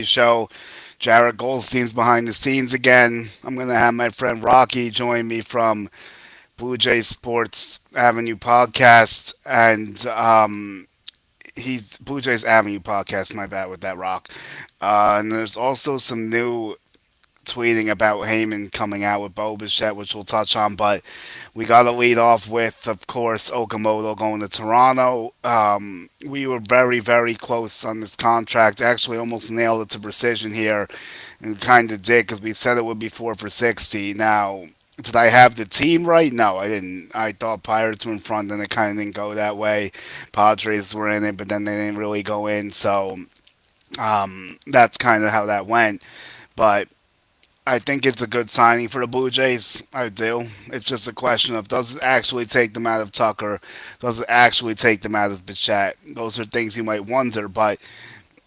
show. Jared Goldstein's behind the scenes again. I'm going to have my friend Rocky join me from Blue Jays Sports Avenue podcast. And he's Blue Jays Avenue podcast, my bad with that rock. And there's also some new tweeting about Heyman coming out with Bichette, which we'll touch on. But we got to lead off with, of course, Okamoto going to Toronto. We were very, very close on this contract. Actually, almost nailed it to precision here, and kind of did because we said it would be 4 for 60. Now, did I have the team right? No, I didn't. I thought Pirates were in front, and it kind of didn't go that way. Padres were in it, but then they didn't really go in. So that's kind of how that went. But I think it's a good signing for the Blue Jays. I do. It's just a question of does it actually take them out of Tucker? Does it actually take them out of Bichette? Those are things you might wonder, but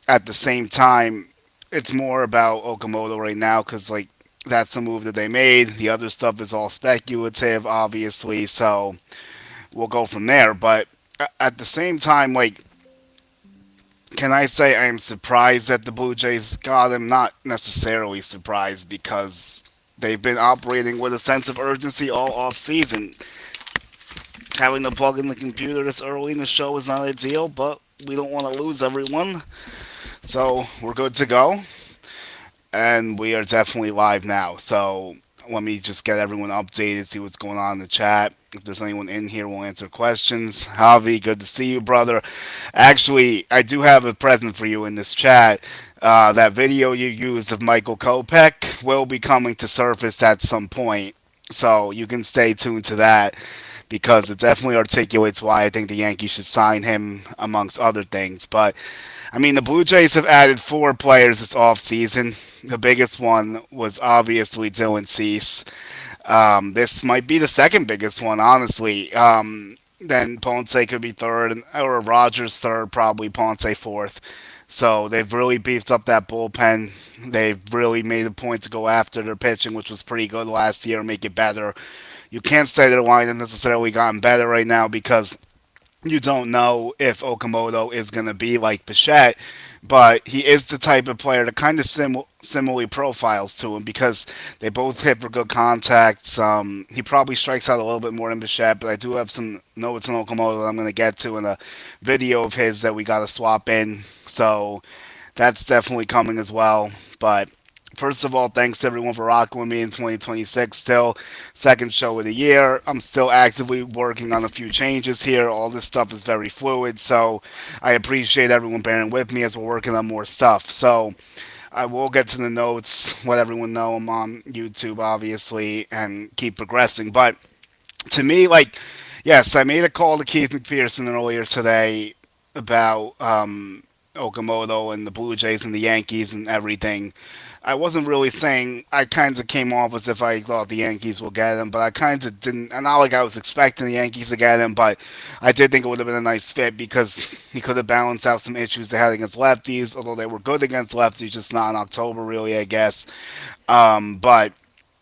at the same time, it's more about Okamoto right now because like that's the move that they made. The other stuff is all speculative, obviously. So we'll go from there. But at the same time, like can I say I am surprised that the Blue Jays got him? Not necessarily surprised because they've been operating with a sense of urgency all off season. Having to plug in the computer this early in the show is not ideal, but we don't want to lose everyone. So we're good to go. And we are definitely live now. So let me just get everyone updated, see what's going on in the chat. If there's anyone in here, we'll answer questions. Javi, good to see you, brother. Actually, I do have a present for you in this chat. That video you used of Michael Kopech will be coming to surface at some point. So you can stay tuned to that because it definitely articulates why I think the Yankees should sign him, amongst other things. But I mean, the Blue Jays have added 4 players this offseason. The biggest one was obviously Dylan Cease. This might be the second biggest one, honestly. Then Ponce could be third, or Rogers third, probably Ponce fourth. So they've really beefed up that bullpen. They've really made a point to go after their pitching, which was pretty good last year, and make it better. You can't say their line has necessarily gotten better right now because you don't know if Okamoto is going to be like Bichette, but he is the type of player that kind of similarly profiles to him because they both hit for good contacts. He probably strikes out a little bit more than Bichette, but I do have some notes on Okamoto that I'm going to get to in a video of his that we got to swap in. So that's definitely coming as well. But first of all, thanks to everyone for rocking with me in 2026. Still, second show of the year. I'm still actively working on a few changes here. All this stuff is very fluid, so I appreciate everyone bearing with me as we're working on more stuff. So I will get to the notes, let everyone know I'm on YouTube, obviously, and keep progressing. But to me, like, yes, I made a call to Keith McPherson earlier today about Okamoto and the Blue Jays and the Yankees and everything. I wasn't really saying I kind of came off as if I thought the Yankees will get him, but I kind of didn't. And not like I was expecting the Yankees to get him, but I did think it would have been a nice fit because he could have balanced out some issues they had against lefties, although they were good against lefties, just not in October, really, I guess. But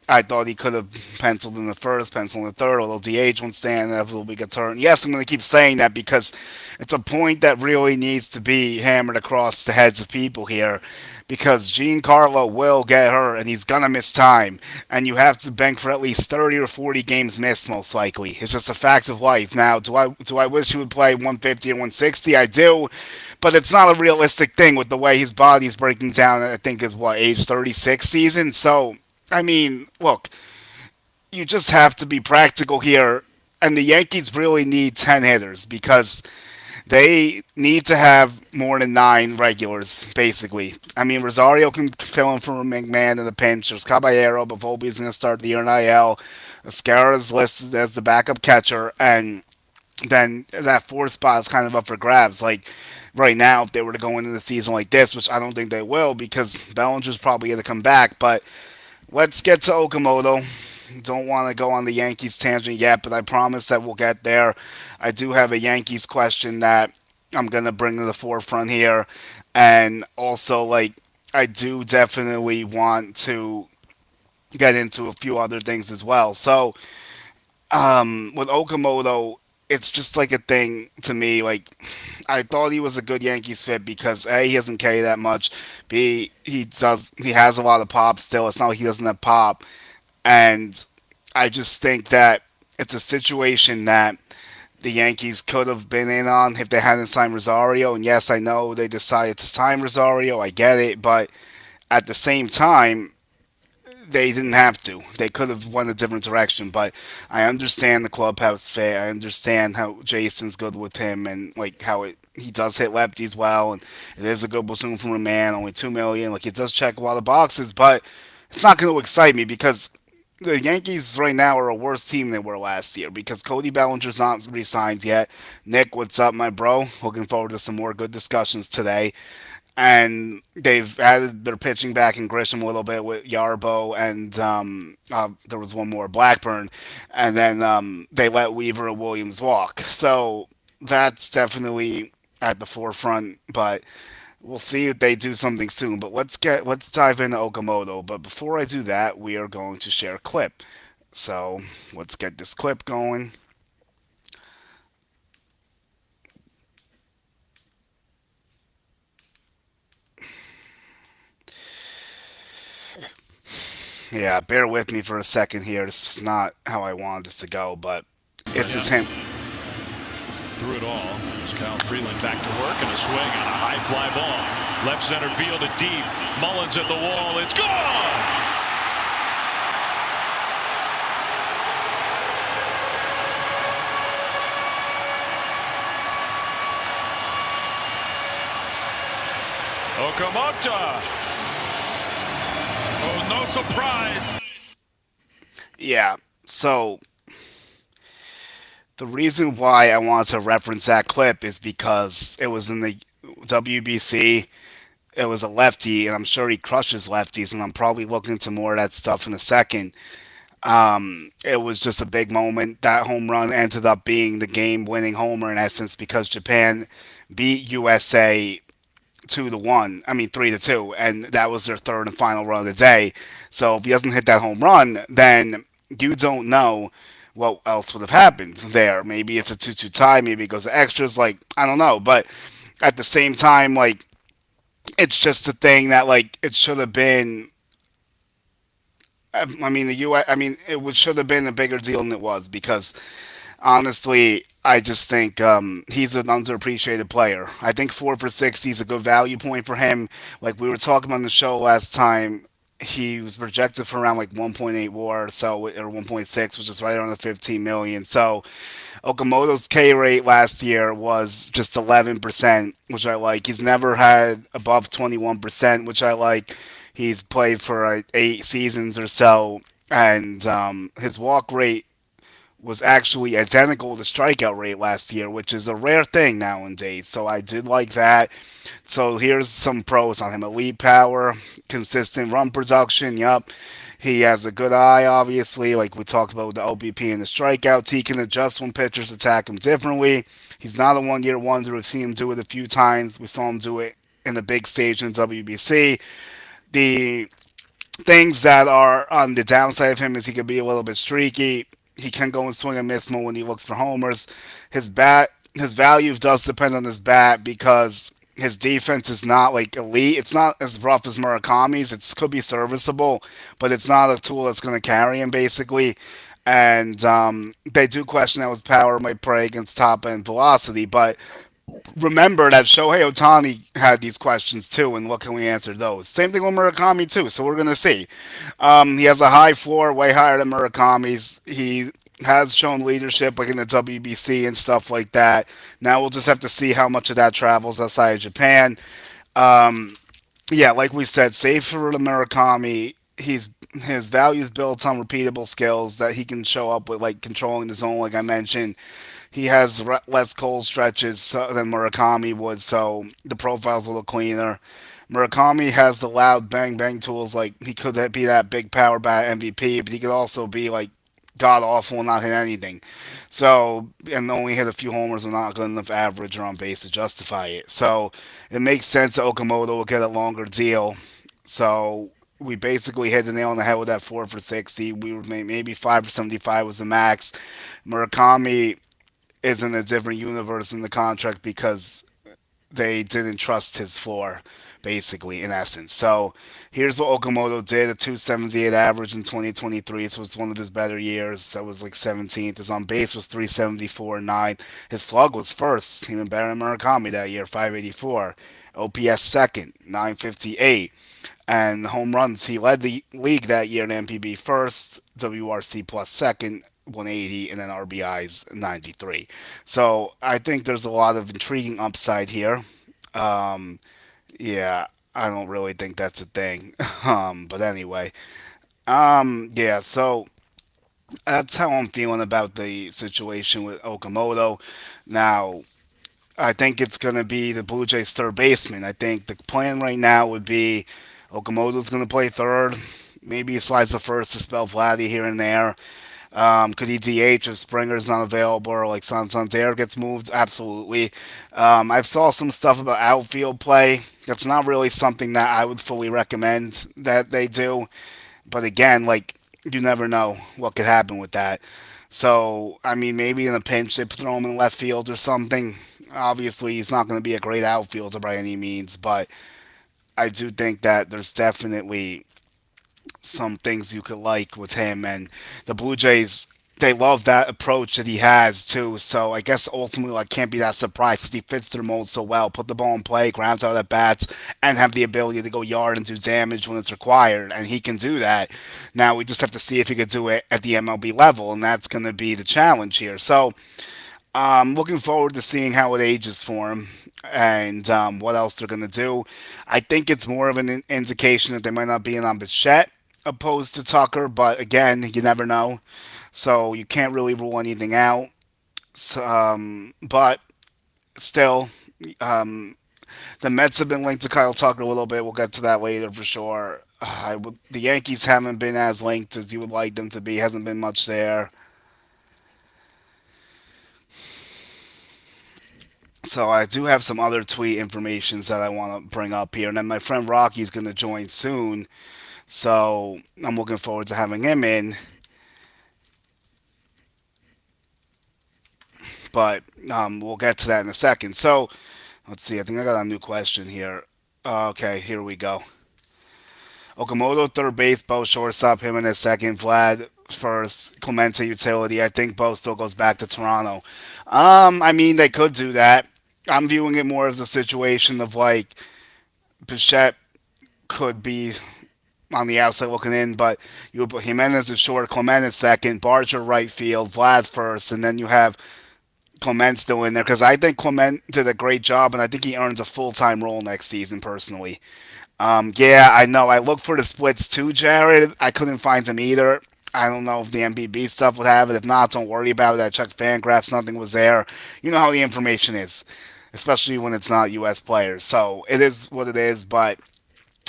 I thought he could have penciled in the first, penciled in the third, although DH won't stand inevitably gets hurt. And yes, I'm going to keep saying that because it's a point that really needs to be hammered across the heads of people here. Because Giancarlo will get hurt and he's going to miss time. And you have to bank for at least 30 or 40 games missed, most likely. It's just a fact of life. Now, do I wish he would play 150 and 160? I do. But it's not a realistic thing with the way his body's breaking down. I think is what, age 36 season? So I mean, look, you just have to be practical here. And the Yankees really need 10 hitters because they need to have more than 9 regulars, basically. I mean, Rosario can fill in for McMahon in the pinch. There's Caballero, but Volpe's going to start the year in IL. Escara is listed as the backup catcher. And then that 4th spot is kind of up for grabs. Like, right now, if they were to go into the season like this, which I don't think they will because Bellinger's probably going to come back, but let's get to Okamoto. Don't want to go on the Yankees tangent yet, but I promise that we'll get there. I do have a Yankees question that I'm going to bring to the forefront here. And also, like, I do definitely want to get into a few other things as well. So, with Okamoto, it's just like a thing to me. Like, I thought he was a good Yankees fit because A, he doesn't carry that much. B, he has a lot of pop still. It's not like he doesn't have pop. And I just think that it's a situation that the Yankees could have been in on if they hadn't signed Rosario. And yes, I know they decided to sign Rosario. I get it, but at the same time, they didn't have to. They could have went a different direction, but I understand the clubhouse fit. I understand how Jason's good with him, and like how he does hit lefties well, and it is a good bassoon from a man. Only 2 million. Like, it does check a lot of boxes, but it's not going to excite me because the Yankees right now are a worse team than they were last year because Cody Bellinger's not re-signed yet. Nick, what's up, my bro? Looking forward to some more good discussions today. And they've added their pitching back in Grisham a little bit with Yarbo, and there was one more, Blackburn, and then they let Weaver and Williams walk. So that's definitely at the forefront, but we'll see if they do something soon. But let's dive into Okamoto. But before I do that, we are going to share a clip. So let's get this clip going. Yeah, bear with me for a second here. This is not how I wanted this to go, but this is him. Through it all. As Kyle Freeland back to work and a swing on a high fly ball. Left center field and deep. Mullins at the wall. It's gone! Okomoto. Oh, no surprise. Yeah, so the reason why I wanted to reference that clip is because it was in the WBC. It was a lefty, and I'm sure he crushes lefties, and I'm probably looking into more of that stuff in a second. It was just a big moment. That home run ended up being the game-winning homer in essence because Japan beat USA 2-1. I mean 3-2, and that was their third and final run of the day. So if he doesn't hit that home run, then you don't know what else would have happened there. Maybe it's a 2-2 tie. Maybe it goes to extras. Like, I don't know, but at the same time, like, it's just a thing that like it should have been. I mean the U. I mean should have been a bigger deal than it was because honestly, I just think he's an underappreciated player. I think 4 for 60 is a good value point for him. Like we were talking on the show last time, he was projected for around like 1.8 WAR, so or 1.6, which is right around the 15 million. So Okamoto's K rate last year was just 11%, which I like. He's never had above 21%, which I like. He's played for 8 seasons or so, and his walk rate was actually identical to strikeout rate last year, which is a rare thing nowadays. So I did like that. So here's some pros on him: elite power, consistent run production. Yup. He has a good eye, obviously, like we talked about with the OBP and the strikeouts. He can adjust when pitchers attack him differently. He's not a one-year wonder. We've seen him do it a few times. We saw him do it in the big stage in WBC. The things that are on the downside of him is he could be a little bit streaky. He can go and swing and miss more when he looks for homers. His value does depend on his bat because his defense is not like elite. It's not as rough as Murakami's. It could be serviceable, but it's not a tool that's going to carry him basically. And they do question how his power might play against top end velocity, but remember that Shohei Otani had these questions too, and look how we answered those. Same thing with Murakami too, so we're gonna see. He has a high floor, way higher than Murakami's. He has shown leadership like in the WBC and stuff like that. Now we'll just have to see how much of that travels outside of Japan. Um, yeah, like we said, save for the Murakami. His value is built on repeatable skills that he can show up with, like controlling the zone, like I mentioned. He has less cold stretches than Murakami would, so the profile's a little cleaner. Murakami has the loud bang bang tools, like he could be that big power bat MVP, but he could also be like god awful and not hit anything. So and only hit a few homers and not good enough average or on base to justify it. So it makes sense that Okamoto will get a longer deal. So we basically hit the nail on the head with that 4 for 60. We were maybe 5 for 75 was the max. Murakami is in a different universe in the contract because they didn't trust his floor, basically, in essence. So here's what Okamoto did: a 278 average in 2023. So it's one of his better years. That was like 17th. His on base was 374.9. His slug was first, even better than Murakami that year, 584. OPS second, 958. And home runs, he led the league that year in MPB first, WRC plus second, 180, and then RBIs 93. So I think there's a lot of intriguing upside here. Um, yeah, I don't really think that's a thing. But anyway, yeah. So that's how I'm feeling about the situation with Okamoto. Now, I think it's going to be the Blue Jays third baseman. I think the plan right now would be Okamoto's going to play third. Maybe he slides the first to spell Vladdy here and there. Could he DH if Springer's not available or like Santander gets moved? Absolutely. I've saw some stuff about outfield play. That's not really something that I would fully recommend that they do. But again, like you never know what could happen with that. So I mean, maybe in a pinch they throw him in left field or something. Obviously, he's not going to be a great outfielder by any means, but I do think that there's definitely some things you could like with him. And the Blue Jays, they love that approach that he has too. So I guess ultimately I can't be that surprised because he fits their mold so well. Put the ball in play, grounds out at bats, and have the ability to go yard and do damage when it's required. And he can do that. Now we just have to see if he could do it at the MLB level, and that's going to be the challenge here. So I'm looking forward to seeing how it ages for him and what else they're going to do. I think it's more of an indication that they might not be in on Bichette opposed to Tucker, but again, you never know. So you can't really rule anything out. So, but still, um, the Mets have been linked to Kyle Tucker a little bit. We'll get to that later for sure. The Yankees haven't been as linked as you would like them to be. Hasn't been much there. So I do have some other tweet informations that I want to bring up here, and then my friend Rocky's going to join soon. So I'm looking forward to having him in. But we'll get to that in a second. So let's see. I think I got a new question here. Okay, here we go. Okamoto third base, Bo shortstop, him in his second, Vlad first, Clemente utility. I think Bo still goes back to Toronto. I mean they could do that. I'm viewing it more as a situation of like Bichette could be on the outside looking in, but you put Jimenez is short, Clement is second, Barger right field, Vlad first, and then you have Clement still in there because I think Clement did a great job, and I think he earns a full time role next season personally. Yeah, I know. I looked for the splits too, Jared. I couldn't find them either. I don't know if the MBB stuff would have it. If not, don't worry about it. I checked Fangraphs, nothing was there. You know how the information is, especially when it's not U.S. players. So it is what it is, but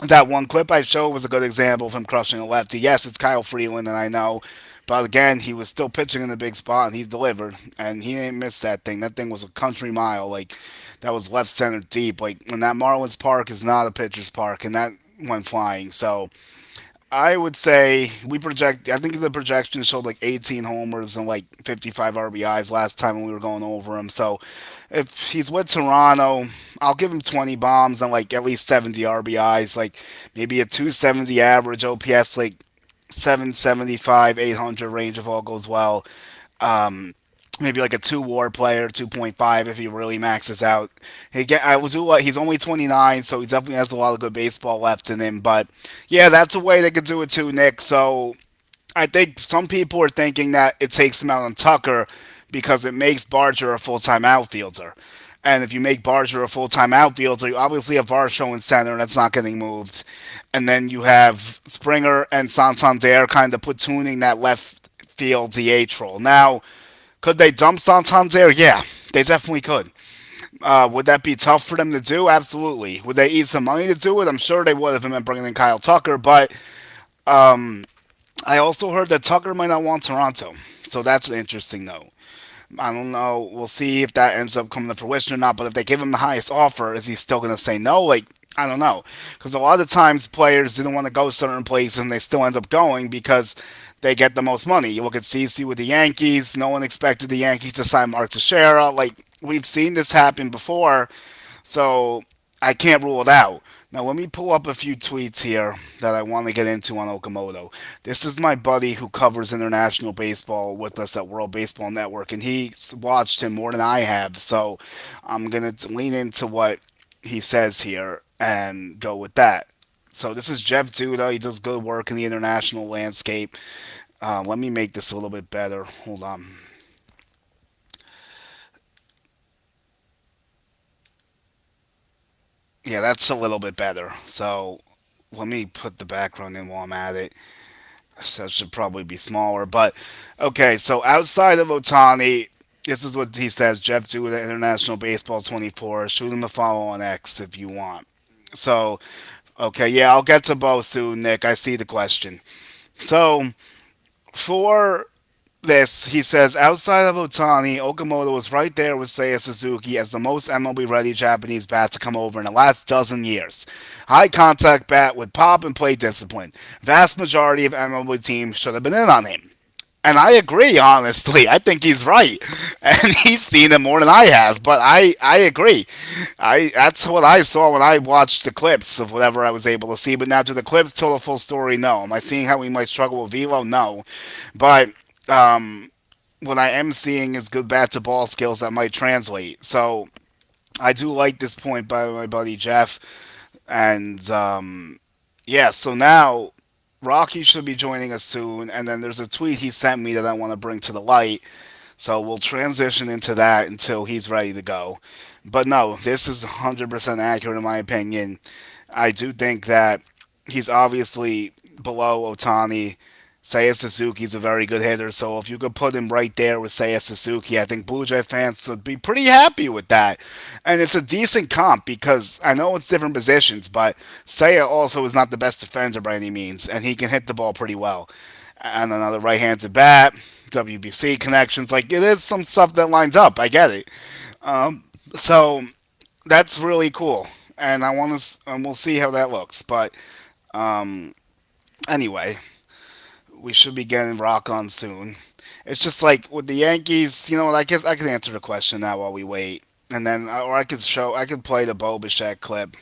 that one clip I showed was a good example of him crushing a lefty. Yes, it's Kyle Freeland, and I know, but again, he was still pitching in a big spot, and he delivered, and he didn't miss that thing. That thing was a country mile, like that was left center deep. Like when that Marlins Park is not a pitcher's park, and that went flying. So I would say we project. I think the projection showed like 18 homers and like 55 RBIs last time when we were going over him. So if he's with Toronto, I'll give him 20 bombs and like at least 70 RBIs, like maybe a 270 average OPS, like 775, 800 range if all goes well. Maybe like a two WAR player, 2.5 if he really maxes out. I will do like he's only 29, so he definitely has a lot of good baseball left in him. But yeah, that's a way they could do it too, Nick. So I think some people are thinking that it takes him out on Tucker because it makes Barger a full time outfielder. And if you make Barger a full time outfielder, you obviously have Varsho in center, and that's not getting moved. And then you have Springer and Santander kind of platooning that left field DH role. Now, could they dump Santander? Yeah, they definitely could. Would that be tough for them to do? Absolutely. Would they eat some money to do it? I'm sure they would if it meant bringing in Kyle Tucker, but I also heard that Tucker might not want Toronto. So that's interesting, though. I don't know. We'll see if that ends up coming to fruition or not. But if they give him the highest offer, is he still going to say no? Like, I don't know, because a lot of times players didn't want to go certain places and they still end up going because they get the most money. You look at CC with the Yankees. No one expected the Yankees to sign Mark Teixeira. Like we've seen this happen before, so I can't rule it out. Now let me pull up a few tweets here that I want to get into on Okamoto. This is my buddy who covers international baseball with us at World Baseball Network, and he's watched him more than I have. So I'm gonna lean into what he says here and go with that. So this is Jeff Duda. He does good work in the international landscape. Let me make this a little bit better. Hold on. Yeah, that's a little bit better. So let me put the background in while I'm at it. So that should probably be smaller. But okay, so outside of Otani, this is what he says. Jeff Duda, International Baseball 24. Shoot him a follow on X if you want. So, okay, yeah, I'll get to both soon, Nick. I see the question. So, for this, he says, outside of Otani, Okamoto was right there with Seiya Suzuki as the most MLB ready Japanese bat to come over in the last dozen years. High contact bat with pop and play discipline. Vast majority of MLB teams should have been in on him. And I agree, honestly. I think he's right. And he's seen it more than I have, but I agree. That's what I saw when I watched the clips of whatever I was able to see. But now, do the clips tell the full story? No. Am I seeing how we might struggle with Velo? No. But what I am seeing is good bat to ball skills that might translate. So I do like this point by my buddy Jeff. And yeah, so now Rocky should be joining us soon. And then there's a tweet he sent me that I want to bring to the light. So we'll transition into that until he's ready to go. But no, this is 100% accurate in my opinion. I do think that he's obviously below Otani. Seiya Suzuki's a very good hitter, so if you could put him right there with Seiya Suzuki, I think Blue Jay fans would be pretty happy with that. And it's a decent comp because I know it's different positions, but Seiya also is not the best defender by any means, and he can hit the ball pretty well. And another right-handed bat, WBC connections, like it is some stuff that lines up. I get it. So that's really cool, and I want to, and we'll see how that looks. But anyway, we should be getting Rock on soon. It's just like with the Yankees, you know what? I guess I can answer the question now while we wait, and then or I could play the Bo Bichette clip.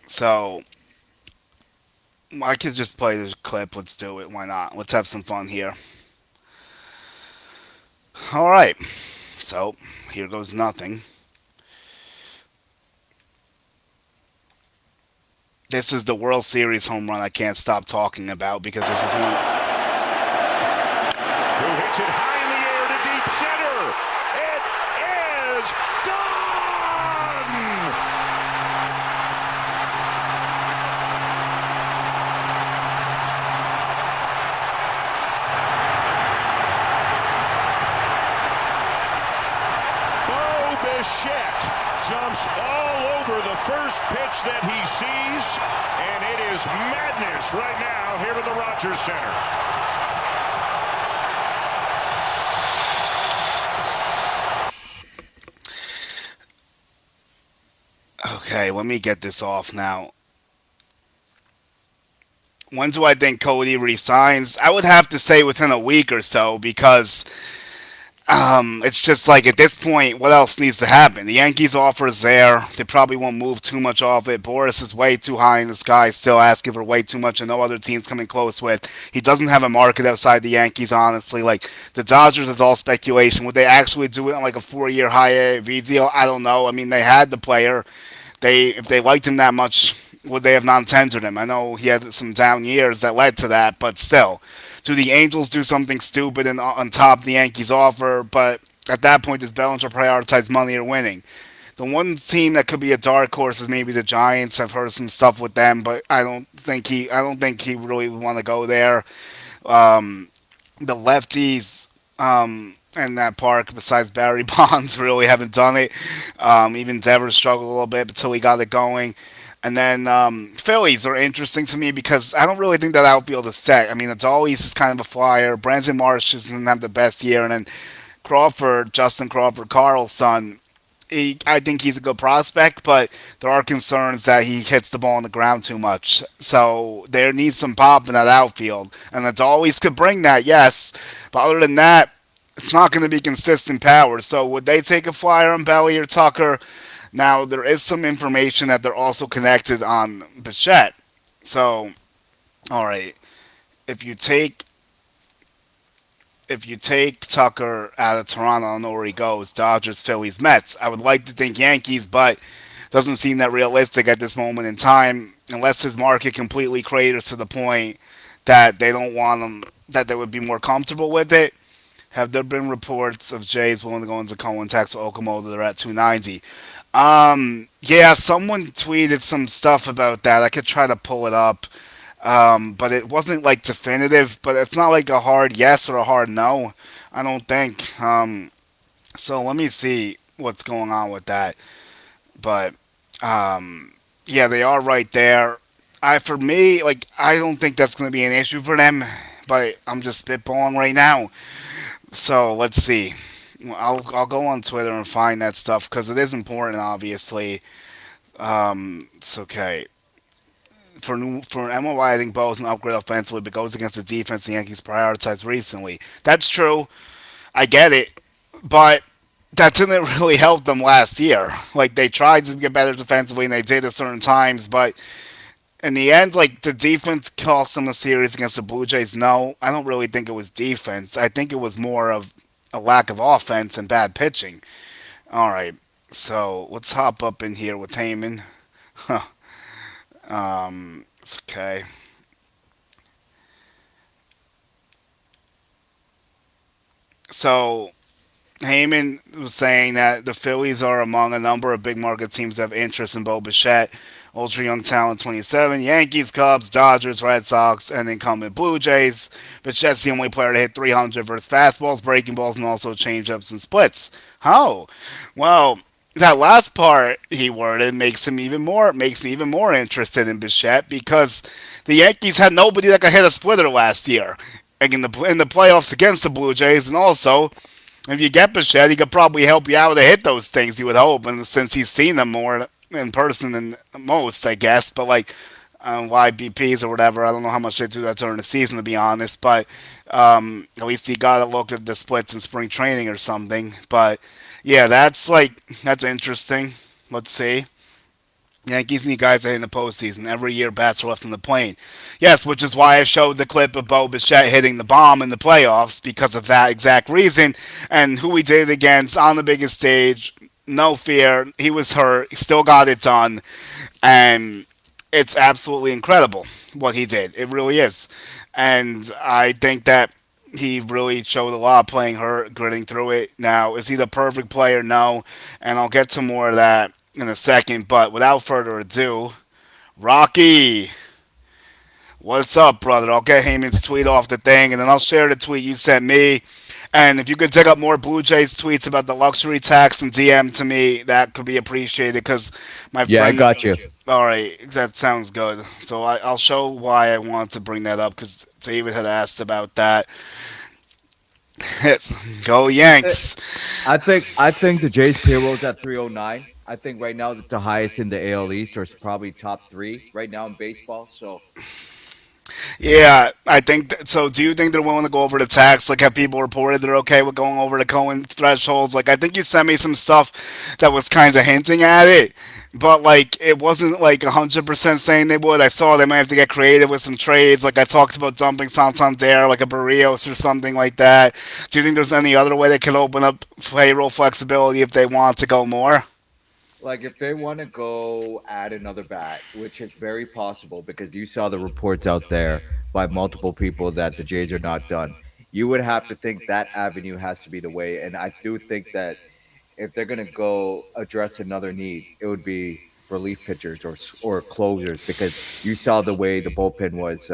So I could just play the clip. Let's do it. Why not? Let's have some fun here. All right. So here goes nothing. This is the World Series home run I can't stop talking about because this is one. Who hits it high in the air to deep center? It is gone! Bo Bichette jumps all over the first pitch that he sees, and it is madness right now here at the Rogers Center. Okay, let me get this off now. When do I think Cody resigns? I would have to say within a week or so because it's just like at this point, what else needs to happen? The Yankees offer is there. They probably won't move too much off it. Boris is way too high in the sky, still asking for way too much, and no other team's coming close with. He doesn't have a market outside the Yankees, honestly. Like the Dodgers is all speculation. Would they actually do it on like a 4-year high AAV deal? I don't know. I mean, they had the player. They if they liked him that much, would they have non-tendered him? I know he had some down years that led to that, but still, do the Angels do something stupid and on top of the Yankees offer? But at that point, does Bellinger prioritize money or winning? The one team that could be a dark horse is maybe the Giants. I've heard some stuff with them, but I don't think he really would want to go there. The lefties in that park, besides Barry Bonds, really haven't done it. Even Devers struggled a little bit until he got it going. And then Phillies are interesting to me because I don't really think that outfield is set. I mean, it's always is kind of a flyer. Brandon Marsh doesn't have the best year, and then Crawford, Justin Crawford, Carl's son. I think he's a good prospect, but there are concerns that he hits the ball on the ground too much. So there needs some pop in that outfield, and it's always could bring that, yes. But other than that, it's not going to be consistent power. So would they take a flyer on Belly or Tucker? Now there is some information that they're also connected on Bichette. So all right, if you take if you take Tucker out of Toronto, I don't know where he goes. Dodgers, Phillies, Mets. I would like to think Yankees, but doesn't seem that realistic at this moment in time, unless his market completely craters to the point that they don't want him, that they would be more comfortable with it. Have there been reports of Jays willing to go into Cohen, Texas, Okamoto? They're at 290. Yeah, someone tweeted some stuff about that. I could try to pull it up. But it wasn't like definitive, but it's not like a hard yes or a hard no. I don't think. So let me see what's going on with that. But yeah, they are right there. For me, like I don't think that's going to be an issue for them. But I'm just spitballing right now. So let's see. I'll go on Twitter and find that stuff because it is important. Obviously, it's okay. For MLB, I think Bo is an upgrade offensively, but goes against the defense the Yankees prioritized recently. That's true. I get it, but that didn't really help them last year. Like they tried to get better defensively, and they did at certain times, but in the end, like the defense cost them the series against the Blue Jays. No, I don't really think it was defense. I think it was more of a lack of offense and bad pitching. All right, so let's hop up in here with Heyman. It's okay. So Heyman was saying that the Phillies are among a number of big market teams that have interest in Bo Bichette, ultra young talent, 27. Yankees, Cubs, Dodgers, Red Sox, and incumbent Blue Jays. Bichette's the only player to hit 300 versus fastballs, breaking balls, and also changeups and splits. Oh, well, that last part he worded makes me even more interested in Bichette because the Yankees had nobody that could hit a splitter last year. Like in the playoffs against the Blue Jays, and also if you get Bichette, he could probably help you out to hit those things. You would hope, and since he's seen them more in person than most, I guess. But like YBPs or whatever, I don't know how much they do that during the season, to be honest. But at least he got a look at the splits in spring training or something. But yeah, that's interesting. Let's see. Yankees need guys that hit in the postseason. Every year, bats are left on the plane. Yes, which is why I showed the clip of Bo Bichette hitting the bomb in the playoffs because of that exact reason and who he did it against on the biggest stage. No fear. He was hurt. He still got it done. And it's absolutely incredible what he did. It really is. And I think that he really showed a lot playing hurt, gritting through it. Now, is he the perfect player? No. And I'll get to more of that in a second. But without further ado, Rocky, what's up, brother? I'll get Heyman's tweet off the thing, and then I'll share the tweet you sent me. And if you could dig up more Blue Jays tweets about the luxury tax and DM to me, that could be appreciated because my Yeah, I friend. got you. All right, that sounds good. So I'll show why I wanted to bring that up because David had asked about that. Go Uh, Yanks. I think the Jays payroll is at 309. I think right now that's the highest in the AL East, or it's probably top three right now in baseball. So Yeah, I think so. Do you think they're willing to go over the tax? Like, have people reported they're okay with going over the Cohen thresholds? Like, I think you sent me some stuff that was kind of hinting at it, but like, it wasn't like 100% saying they would. I saw they might have to get creative with some trades. Like, I talked about dumping Santander, like a Barrios or something like that. Do you think there's any other way they could open up payroll flexibility if they want to go more? like if they want to go add another bat, which is very possible because you saw the reports out there by multiple people that the Jays are not done. You would have to think that avenue has to be the way. And I do think that if they're going to go address another need, it would be relief pitchers or closers because you saw the way the bullpen was.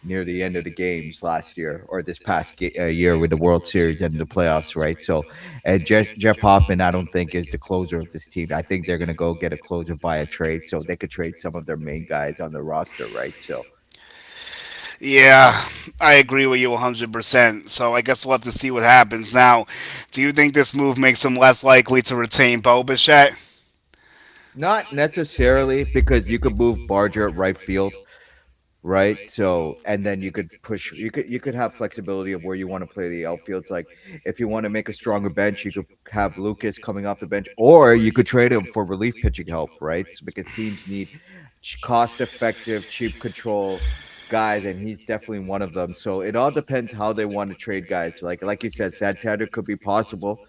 near the end of the games last year or this past year with the World Series and the playoffs, right? So, and Jeff Hoffman, I don't think is the closer of this team. I think they're gonna go get a closer by a trade, so they could trade some of their main guys on the roster, right? So, Yeah, I agree with you 100%. So I guess we'll have to see what happens. Now, do you think this move makes him less likely to retain Bo Bichette? not necessarily because you could move Barger at right field, right? So, and then you could push, you could have flexibility of where you want to play the outfields. Like, if you want to make a stronger bench, you could have Lucas coming off the bench, or you could trade him for relief pitching help, right? Because teams need cost-effective, cheap control guys, and he's definitely one of them. So it all depends how they want to trade guys. Like you said, Santander could be possible,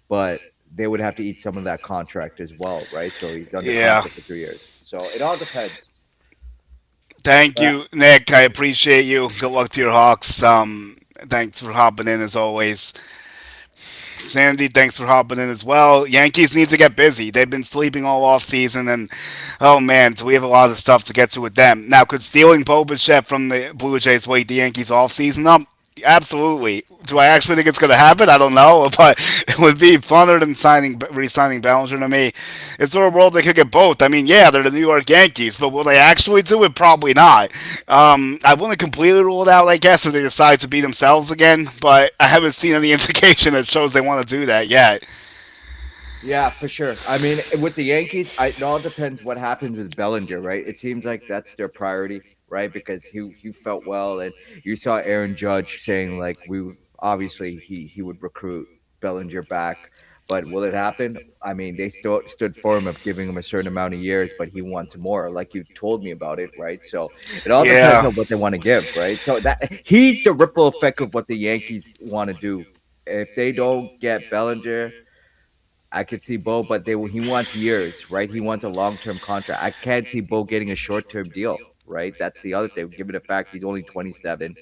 but they would have to eat some of that contract as well, right? So he's under Yeah. contract for 3 years. So it all depends. Thank But you, Nick. I appreciate you. Good luck to your Hawks. Thanks for hopping in as always. Sandy, thanks for hopping in as well. Yankees need to get busy. They've been sleeping all off season, and oh man, do we have a lot of stuff to get to with them. Now, could stealing Bo Bichette from the Blue Jays wake the Yankees off season up? Absolutely. Do I actually think it's going to happen? I don't know, but it would be funner than re-signing Bellinger to me. Is there a world they could get both? I mean, yeah, they're the New York Yankees, but will they actually do it? Probably not. I wouldn't completely rule it out, I guess, if they decide to beat themselves again, but I haven't seen any indication that shows they want to do that yet. yeah, for sure. I mean, with the Yankees, it all depends what happens with Bellinger, right? It seems like that's their priority, right? Because he felt well, and you saw Aaron Judge saying like obviously he would recruit Bellinger back, but will it happen? I mean, they still stood for him of giving him a certain amount of years, but he wants more, like you told me about it, right? So it all depends Yeah. on what they want to give, right? So that he's the ripple effect of what the Yankees want to do. If they don't get Bellinger, I could see Bo, but he wants years, right? He wants a long term contract. I can't see Bo getting a short term deal, right? That's the other thing. Given the fact he's only 27,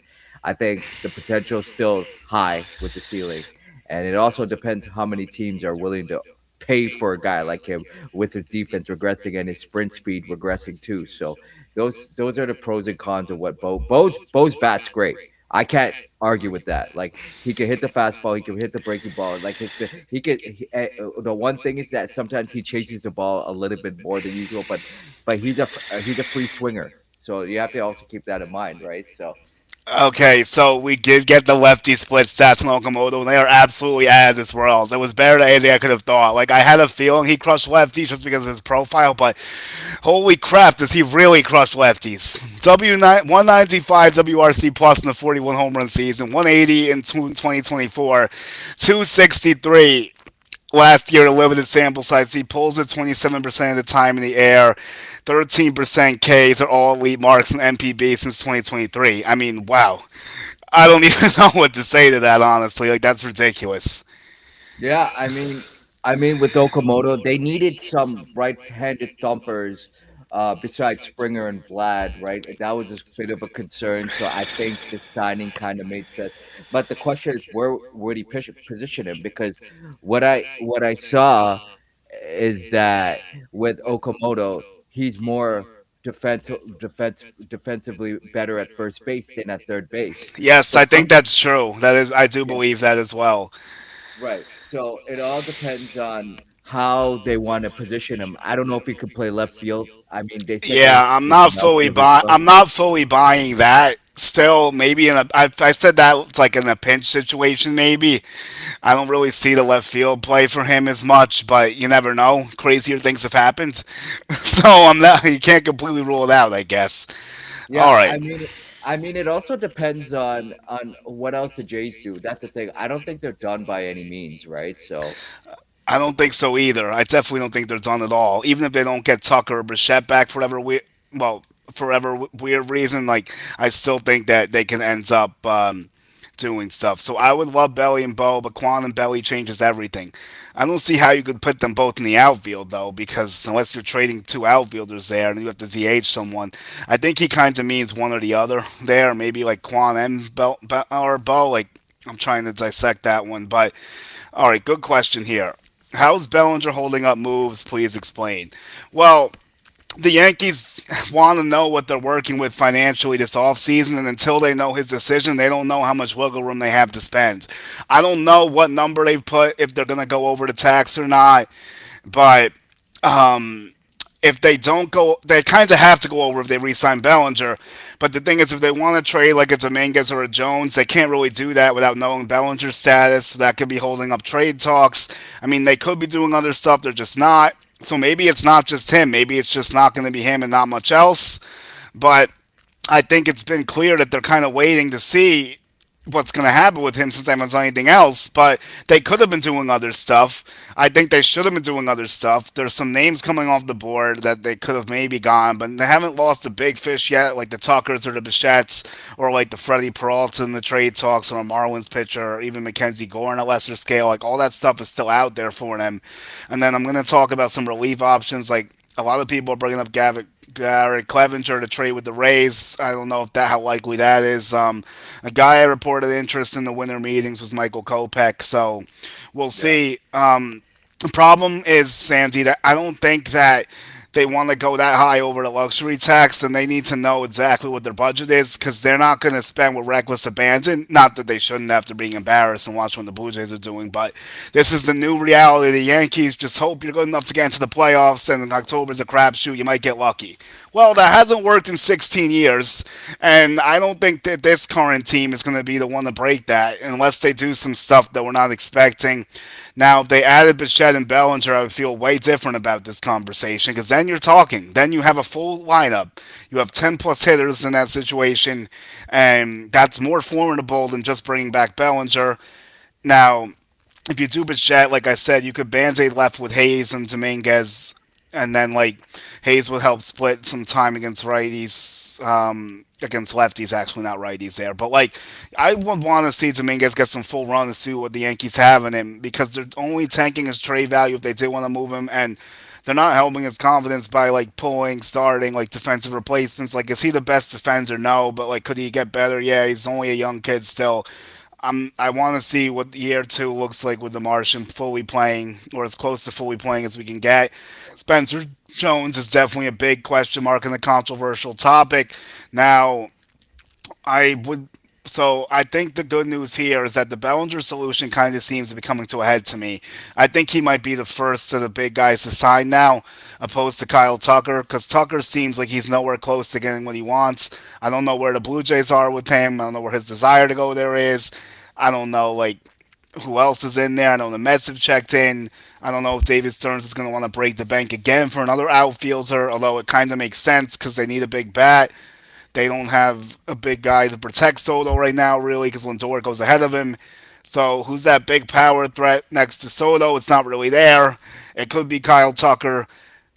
I think the potential is still high with the ceiling, and it also depends how many teams are willing to pay for a guy like him with his defense regressing and his sprint speed regressing too. So those are the pros and cons of what Bo's bat's great. I can't argue with that. Like, he can hit the fastball, he can hit the breaking ball. Like, the one thing is that sometimes he chases the ball a little bit more than usual, but he's a free swinger. So you have to also keep that in mind, right? So Okay, so we did get the lefty split stats in Okamoto, and they are absolutely out of this world. It was better than anything I could have thought. Like, I had a feeling he crushed lefties just because of his profile, but holy crap, does he really crush lefties? 195 WRC plus in the 41 home run season, 180 in 2024, 263 last year, a limited sample size. He pulls it 27% of the time in the air. 13% Ks are all elite marks in MPB since 2023. I mean, wow. I don't even know what to say to that, honestly. Like, that's ridiculous. yeah, I mean, with Okamoto, they needed some right-handed thumpers besides Springer and Vlad, right? That was a bit of a concern. So I think the signing kind of made sense. But the question is, where would he position him? Because what I saw is that with Okamoto, he's more defensively better at first base than at third base. Yes, So I think that's true. That is, I do believe that as well. right. So it all depends on how they want to position him. I don't know if he could play left field. I mean, they said that he Yeah, could play some outfield as well. I'm not fully buying that. Still, maybe I said that it's like in a pinch situation. Maybe I don't really see the left field play for him as much, but you never know. Crazier things have happened, so I'm not. You can't completely rule it out, I guess. All Yeah, right. I mean, it also depends on what else the Jays do. That's the thing. I don't think they're done by any means, right? So I don't think so either. I definitely don't think they're done at all. Even if they don't get Tucker or Bichette back for whatever weird reason, like I still think that they can end up doing stuff. So I would love Belly and Bo, but Quan and Belly changes everything. I don't see how you could put them both in the outfield though, because unless you're trading two outfielders there and you have to DH someone, I think he kind of means one or the other there. Maybe like Quan and or Bo. Like I'm trying to dissect that one, but all right, good question here. How's Bellinger holding up moves? Please explain. Well, the Yankees want to know what they're working with financially this offseason, and until they know his decision, they don't know how much wiggle room they have to spend. I don't know what number they've put, if they're going to go over the tax or not, but if they don't go, they kind of have to go over if they re-sign Bellinger. But the thing is, if they want to trade like a Dominguez or a Jones, they can't really do that without knowing Bellinger's status. So that could be holding up trade talks. I mean, they could be doing other stuff, they're just not. So maybe it's not just him. Maybe it's just not going to be him and not much else. But I think it's been clear that they're kind of waiting to see what's going to happen with him since they haven't done anything else. But they could have been doing other stuff. I think they should have been doing other stuff. There's some names coming off the board that they could have maybe gone, but they haven't lost the big fish yet, like the Tuckers or the Bichettes, or like the Freddie Peralta in the trade talks, or a Marlins pitcher, or even Mackenzie Gore on a lesser scale. Like all that stuff is still out there for them. And then I'm going to talk about some relief options, like a lot of people are bringing up Garrett Clevenger to trade with the Rays. I don't know if that how likely that is. A guy I reported interest in the winter meetings was Michael Kopech, so we'll Yeah. see. The problem is, Sandy, that I don't think that they want to go that high over the luxury tax, and they need to know exactly what their budget is because they're not going to spend with reckless abandon. Not that they shouldn't after being embarrassed and watch what the Blue Jays are doing, but this is the new reality. The Yankees just hope you're good enough to get into the playoffs, and in October's a crapshoot. You might get lucky. Well, that hasn't worked in 16 years, and I don't think that this current team is going to be the one to break that unless they do some stuff that we're not expecting. Now, if they added Bichette and Bellinger, I would feel way different about this conversation because then you're talking. Then you have a full lineup. You have 10 plus hitters in that situation, and that's more formidable than just bringing back Bellinger. Now, if you do Bichette, like I said, you could band-aid left with Hayes and Dominguez, and then like Hayes would help split some time against righties, against lefties, actually not righties there. But like, I would want to see Dominguez get some full run to see what the Yankees have in him because they're only tanking his trade value if they did want to move him, and they're not helping his confidence by like pulling, starting like defensive replacements. Like, is he the best defender? No, but like, could he get better? Yeah, he's only a young kid still. I want to see what year two looks like with the Martian fully playing, or as close to fully playing as we can get. Spencer Jones is definitely a big question mark and a controversial topic. Now, I would. So I think the good news here is that the Bellinger solution kind of seems to be coming to a head to me. I think he might be the first of the big guys to sign now, opposed to Kyle Tucker, because Tucker seems like he's nowhere close to getting what he wants. I don't know where the Blue Jays are with him. I don't know where his desire to go there is. I don't know like who else is in there. I know the Mets have checked in. I don't know if David Stearns is going to want to break the bank again for another outfielder, although it kind of makes sense because they need a big bat. They don't have a big guy to protect Soto right now, really, because Lindor goes ahead of him. So who's that big power threat next to Soto? It's not really there. It could be Kyle Tucker.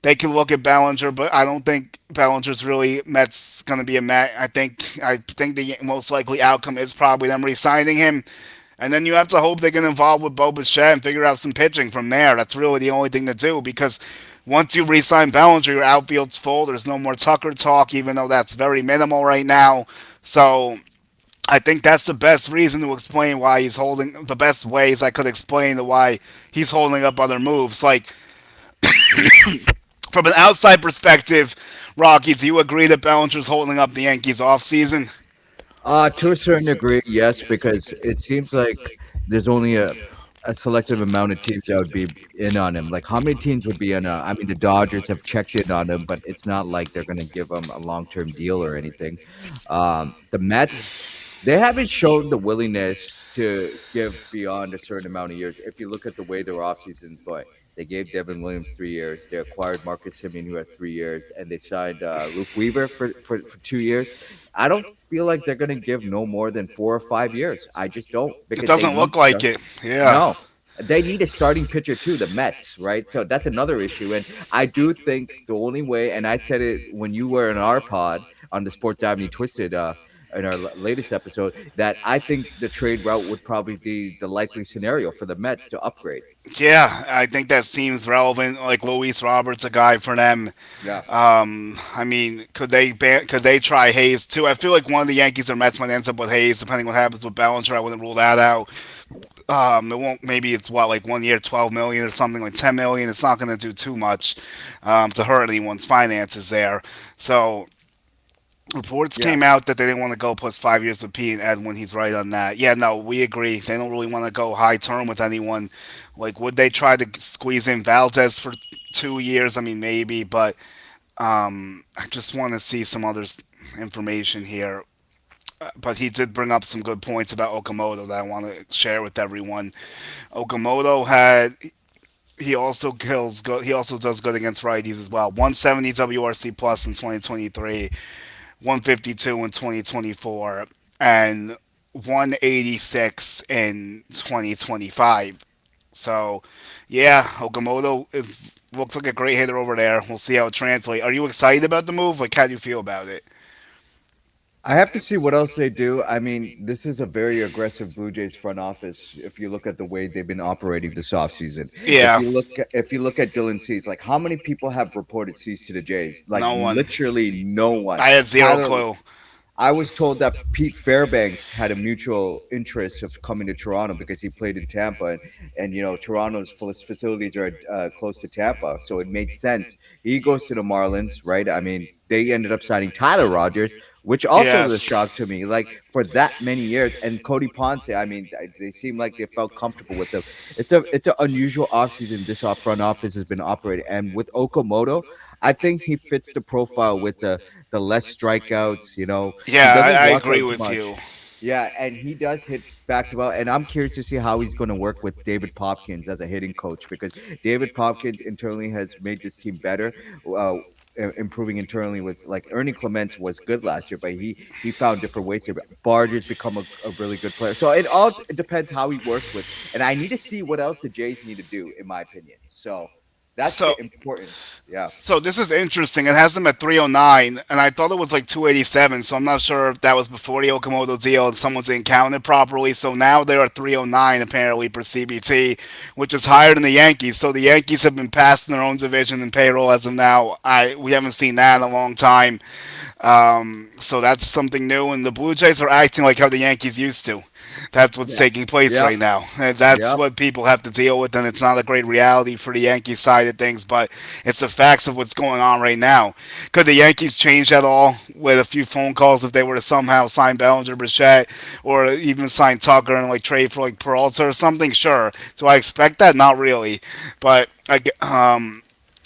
They can look at Bellinger, but I don't think Bellinger's really Mets going to be a Met. I think the most likely outcome is probably them re-signing him, and then you have to hope they get involved with Bo Bichette and figure out some pitching from there. That's really the only thing to do because once you re-sign Bellinger, your outfield's full. There's no more Tucker talk, even though that's very minimal right now. So I think that's the best reason to explain why he's holding the best ways I could explain to why he's holding up other moves. Like from an outside perspective, Rocky, do you agree that Bellinger's holding up the Yankees off season? To a certain degree, yes, because it seems like there's only a selective amount of teams that would be in on him. Like, how many teams would be in? I mean, the Dodgers have checked in on him, but it's not like they're going to give him a long-term deal or anything. The Mets, they haven't shown the willingness to give beyond a certain amount of years. If you look at the way their off seasons, but they gave Devin Williams 3 years. They acquired Marcus Simeon, who had 3 years, and they signed Luke Weaver for 2 years. I don't feel like they're going to give no more than 4 or 5 years. I just don't It because they doesn't need look to like start. it. Yeah. No, they need a starting pitcher too, the Mets, right? So that's another issue. And I do think the only way, and I said it when you were in our pod on the Sports Avenue Twisted in our latest episode, that I think the trade route would probably be the likely scenario for the Mets to upgrade. Yeah, I think that seems relevant. Like Luis Roberts, a guy for them. Yeah. I mean, could they try Hayes too? I feel like one of the Yankees or Mets might end up with Hayes, depending what happens with Bellinger. I wouldn't rule that out. It won't. Maybe it's what, like 1 year, 12 million or something, like 10 million. It's not going to do too much to hurt anyone's finances there. So reports Yeah. came out that they didn't want to go plus 5 years with Pete and Edwin. He's right on that. Yeah, no, we agree. They don't really want to go high term with anyone. Like, would they try to squeeze in Valdez for 2 years? I mean, maybe, but I just want to see some other information here. But he did bring up some good points about Okamoto that I want to share with everyone. Okamoto had he also kills good. He also does good against righties as well. 170 WRC plus in 2023, 152 in 2024, and 186 in 2025. So, yeah, Okamoto is looks like a great hitter over there. We'll see how it translates. Are you excited about the move? Like, how do you feel about it? I have to see what else they do. I mean, this is a very aggressive Blue Jays front office. If you look at the way they've been operating this offseason, Yeah, if you look at Dylan Cease, like how many people have reported Cease to the Jays? Like no one. literally no one. I had zero Tyler, clue. I was told that Pete Fairbanks had a mutual interest of coming to Toronto because he played in Tampa, and you know Toronto's facilities are close to Tampa, so it made sense. He goes to the Marlins, right? I mean, they ended up signing Tyler Rogers, which also was a Yes. shock to me. Like for that many years, and Cody Ponce, I mean, they seem like they felt comfortable with him. It's an unusual offseason this front office has been operating, and with Okamoto, I think he fits the profile with the less strikeouts. You know, he Yeah, doesn't I walk agree as with you. much. Yeah, and he does hit back to back. And I'm curious to see how he's going to work with David Popkins as a hitting coach because David Popkins internally has made this team better. Uh, Improving internally with like Ernie Clements was good last year, but he found different ways to Barger's become a really good player. So it depends how he works with, and I need to see what else the Jays need to do, in my opinion. So that's So the importance. Yeah. So this is interesting. It has them at 309, and I thought it was like 287. So I'm not sure if that was before the Okamoto deal and someone didn't count it properly. So now they're at 309 apparently per CBT, which is higher than the Yankees. So the Yankees have been passed in their own division in payroll as of now. We haven't seen that in a long time. So that's something new, and the Blue Jays are acting like how the Yankees used to. That's what's Yeah. taking place Yep. right now. And that's Yep. what people have to deal with, and it's not a great reality for the Yankees side of things, but it's the facts of what's going on right now. Could the Yankees change at all with a few phone calls if they were to somehow sign Bellinger, Bichette, or even sign Tucker and like trade for like Peralta or something? Sure. Do I expect that? Not really. But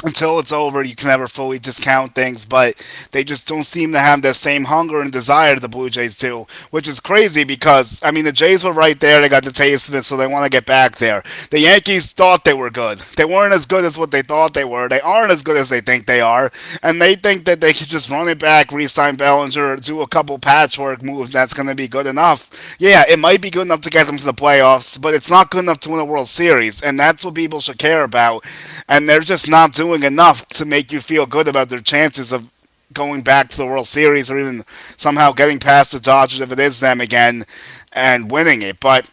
until it's over, you can never fully discount things, but they just don't seem to have that same hunger and desire the Blue Jays do, which is crazy because, I mean, the Jays were right there. They got the taste of it, so they want to get back there. The Yankees thought they were good. They weren't as good as what they thought they were. They aren't as good as they think they are, and they think that they could just run it back, re-sign Bellinger, do a couple patchwork moves. That's going to be good enough. Yeah, it might be good enough to get them to the playoffs, but it's not good enough to win a World Series, and that's what people should care about. And they're just not doing enough to make you feel good about their chances of going back to the World Series or even somehow getting past the Dodgers if it is them again and winning it. But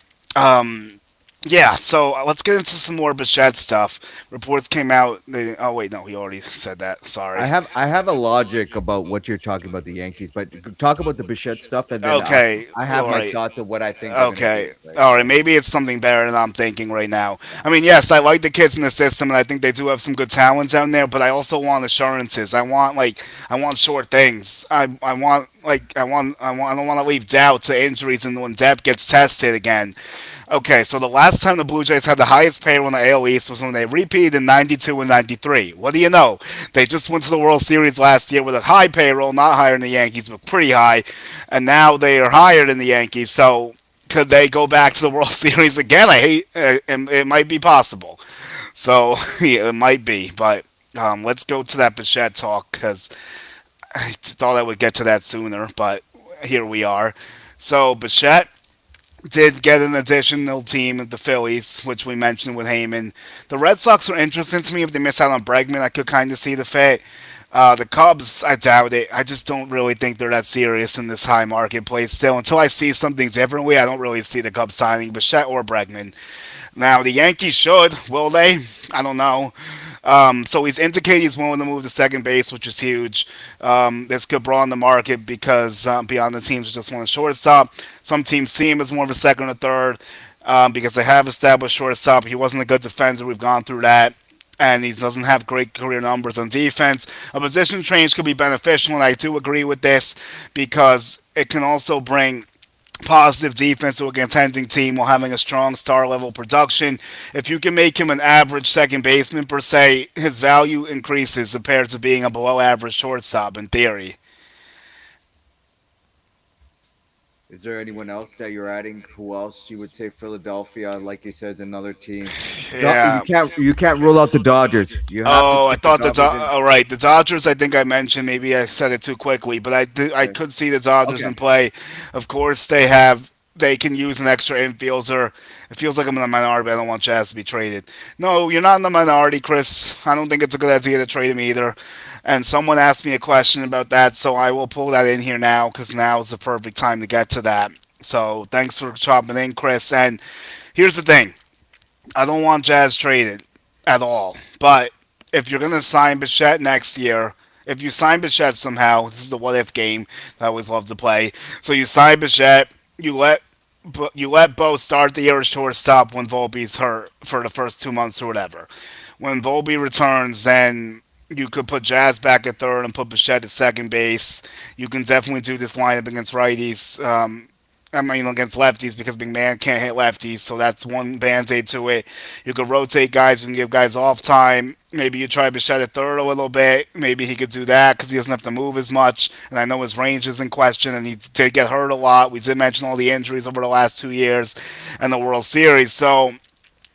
yeah, so let's get into some more Bichette stuff. Reports came out. Oh wait, no, he already said that. Sorry. I have a logic about what you're talking about the Yankees, but talk about the Bichette stuff, and then Okay, I have all my right. thoughts of what I think they're gonna do. Okay. Right? All right. Maybe it's something better than I'm thinking right now. I mean, yes, I like the kids in the system, and I think they do have some good talents down there. But I also want assurances. I want short things. I want I don't want to leave doubt to injuries and when depth gets tested again. Okay, so the last time the Blue Jays had the highest payroll in the AL East was when they repeated in '92 and '93. What do you know? They just went to the World Series last year with a high payroll, not higher than the Yankees, but pretty high, and now they are higher than the Yankees. So could they go back to the World Series again? It might be possible. So yeah, it might be, but let's go to that Bichette talk because I thought I would get to that sooner, but here we are. So Bichette did get an additional team at the Phillies, which we mentioned with Heyman. The Red Sox were interesting to me. If they miss out on Bregman, I could kind of see the fit. The Cubs, I doubt it. I just don't really think they're that serious in this high marketplace still. Until I see something differently, I don't really see the Cubs signing Bichette or Bregman. Now, the Yankees should. Will they? I don't know. So he's indicated he's willing to move to second base, which is huge. This could broaden the market because beyond the teams just want a shortstop. Some teams see him as more of a second or third. because they have established shortstop. He wasn't a good defender. We've gone through that. And he doesn't have great career numbers on defense. A position change could be beneficial, and I do agree with this because it can also bring positive defense to a contending team while having a strong star level production. If you can make him an average second baseman per se, his value increases compared to being a below average shortstop in theory. Is there anyone else that you're adding? Who else you would say? Philadelphia, like you said, another team. You Yeah. can't rule out the Dodgers. You have to Oh, I put the thought Dodgers in. all right. The Dodgers. I think I mentioned. Maybe I said it too quickly, but I Okay. could see the Dodgers Okay. in play. Of course, they have. They can use an extra infielder. It feels like I'm in the minority, but I don't want Jazz to be traded. No, you're not in the minority, Chris. I don't think it's a good idea to trade him either. And someone asked me a question about that, so I will pull that in here now because now is the perfect time to get to that. So thanks for chopping in, Chris. And here's the thing. I don't want Jazz traded at all. But if you're going to sign Bichette next year, if you sign Bichette somehow, this is the what if game that I always love to play. So you sign Bichette, you let you let Bo start the year as shortstop when Volpe's hurt for the first 2 months or whatever. When Volpe returns, then you could put Jazz back at third and put Bichette at second base. You can definitely do this lineup against righties. I mean, against lefties because McMahon can't hit lefties, so that's one band aid to it. You could rotate guys, you can give guys off time. Maybe you try Bichette at third a little bit. Maybe he could do that because he doesn't have to move as much. And I know his range is in question, and he did get hurt a lot. We did mention all the injuries over the last 2 years and the World Series. So,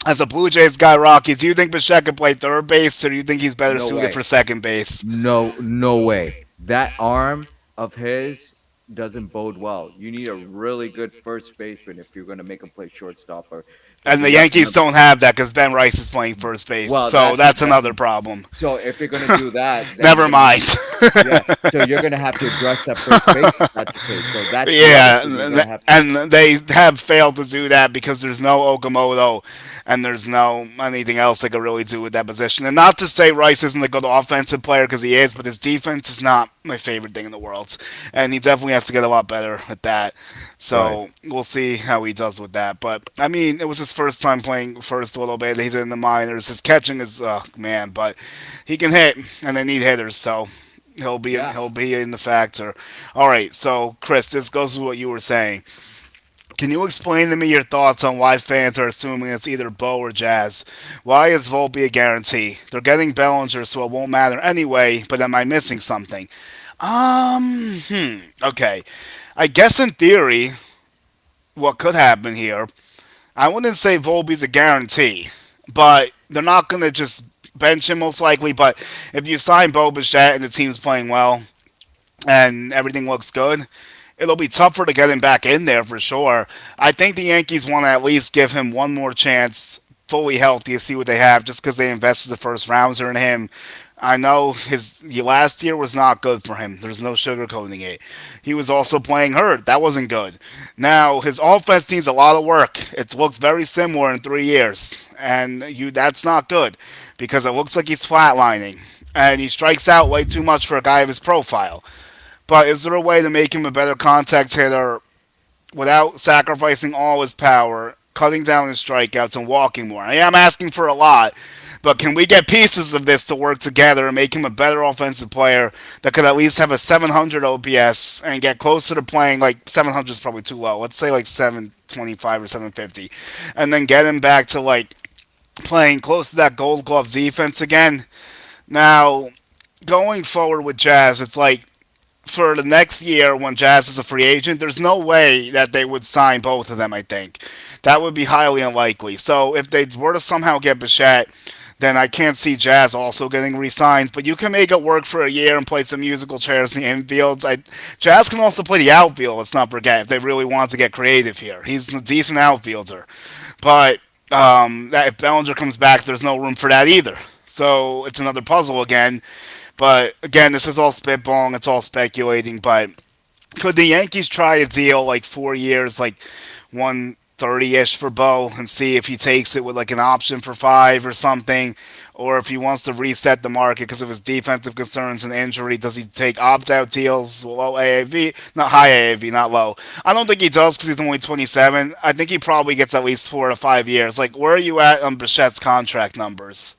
as a Blue Jays guy, Rocky, do you think Bichette could play third base, or do you think he's better No suited way. for second base? No way. That arm of his doesn't bode well. You need a really good first baseman if you're going to make him play shortstop, or And because the that's Yankees another. don't have that because Ben Rice is playing first base, Well, so that's another problem. so if you're going to do that, then you're Never going to have mind. to. Yeah, so you're going to have to address that first base if that's the case. So that's the other Yeah, thing you're going to have to. and they have failed to do that because there's no Okamoto and there's no anything else they could really do with that position. And not to say Rice isn't a good offensive player because he is, but his defense is not my favorite thing in the world, and he definitely has to get a lot better at that. Right. So we'll see how he does with that. But I mean, it was his first time playing first a little bit. He's in the minors. His catching is man, but he can hit, and they need hitters. So Yeah. he'll be in the factor. All right, so Chris, this goes with what you were saying. Can you explain to me your thoughts on why fans are assuming it's either Bo or Jazz? Why is Volpe a guarantee? They're getting Bellinger, so it won't matter anyway. But am I missing something? Okay. I guess in theory, what could happen here, I wouldn't say Volpe's a guarantee, but they're not going to just bench him most likely. But if you sign Bo Bichette and the team's playing well, and everything looks good, it'll be tougher to get him back in there for sure. I think the Yankees want to at least give him one more chance, fully healthy, to see what they have, just because they invested the first rounder in him. I know his last year was not good for him. There's no sugarcoating it. He was also playing hurt. That wasn't good. Now his offense needs a lot of work. It looks very similar in 3 years, and that's not good because it looks like he's flatlining and he strikes out way too much for a guy of his profile. But is there a way to make him a better contact hitter without sacrificing all his power, cutting down his strikeouts, and walking more? I am asking for a lot, but can we get pieces of this to work together and make him a better offensive player that could at least have a 700 OPS and get closer to playing like 700 is probably too low. Let's say like 725 or 750, and then get him back to like playing close to that Gold Glove defense again. Now, going forward with Jazz, it's like for the next year when Jazz is a free agent, there's no way that they would sign both of them, I think. That would be highly unlikely. So if they were to somehow get Bichette, then I can't see Jazz also getting re-signed. But you can make it work for a year and play some musical chairs in the infield. Jazz can also play the outfield, let's not forget, if they really want to get creative here. He's a decent outfielder. But if Bellinger comes back, there's no room for that either. So it's another puzzle again. But again, this is all spitballing, it's all speculating. But could the Yankees try a deal like 4 years, like 30-ish for Bo and see if he takes it with like an option for 5 or something, or if he wants to reset the market because of his defensive concerns and injury. Does he take opt-out deals, low AAV, not high AAV, not low? I don't think he does because he's only 27. I think he probably gets at least 4 to 5 years. Like, where are you at on Bichette's contract numbers?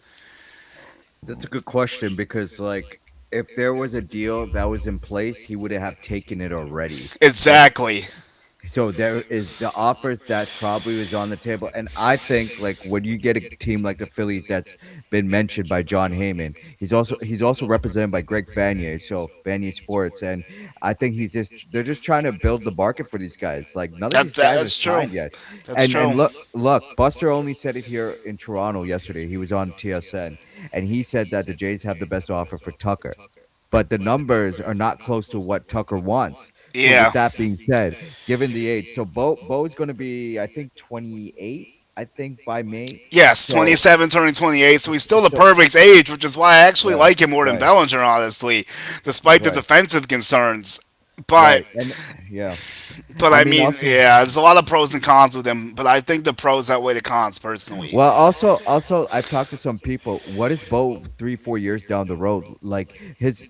That's a good question because, like, if there was a deal that was in place, he would have taken it already. Like, Exactly. so there is the offers that probably was on the table, and I think like when you get a team like the Phillies that's been mentioned by John Heyman, he's also represented by Greg Vanier, so Vanier Sports, and I think they're just trying to build the market for these guys. Like none of these guys are That's true. signed yet, That's and true. look, Buster only said it here in Toronto yesterday. He was on TSN, and he said that the Jays have the best offer for Tucker, but the numbers are not close to what Tucker wants. So with Yeah. that being said, given the age, so Bo is going to be I think 28. I think by May. Yes, So 27 turning 28, so he's still the so perfect age, which is why I actually right, like him more than right, Bellinger, honestly, despite the right, defensive concerns. But right, and yeah, but I I mean mean, also. yeah, there's a lot of pros and cons with him, but I think the pros outweigh the cons personally. Well, also, I've talked to some people. What is Bo 3, 4 years down the road? Like his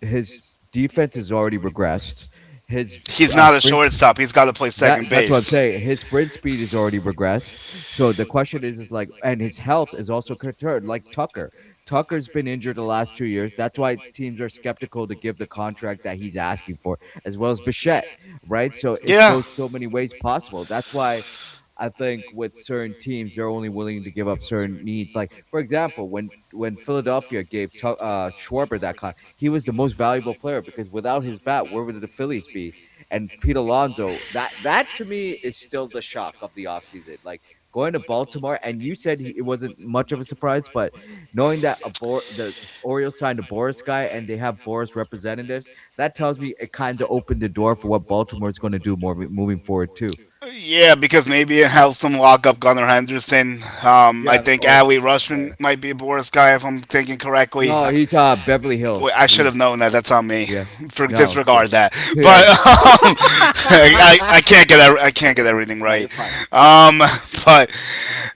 defense has already regressed. His He's not a sprint shortstop. He's got to play second that's what I'm base. saying. His sprint speed is already regressed. So the question is like, and his health is also concerned. Like Tucker, Tucker's been injured the last 2 years. That's why teams are skeptical to give the contract that he's asking for, as well as Bichette, right? So it Yeah. goes so many ways possible. That's why I think with certain teams, they're only willing to give up certain needs. Like for example, when Philadelphia gave Schwarber that he was the most valuable player because without his bat, where would the Phillies be? And Pete Alonso, that to me is still the shock of the offseason. Like going to Baltimore, and you said it wasn't much of a surprise, but knowing that the Orioles signed a Boris guy and they have Boris representatives, that tells me it kind of opened the door for what Baltimore is going to do more moving forward too. Yeah, because maybe it helps them lock up Gunnar Henderson. I Yeah. think Oh, Ali sorry. Rushman might be a Boris guy if I'm thinking correctly. No, he's Beverly Wait, Hills. I should have He's known that. That's on me. yeah. For No, yeah, disregard that. But yeah. I can't get everything No, right. you're fine. Um, but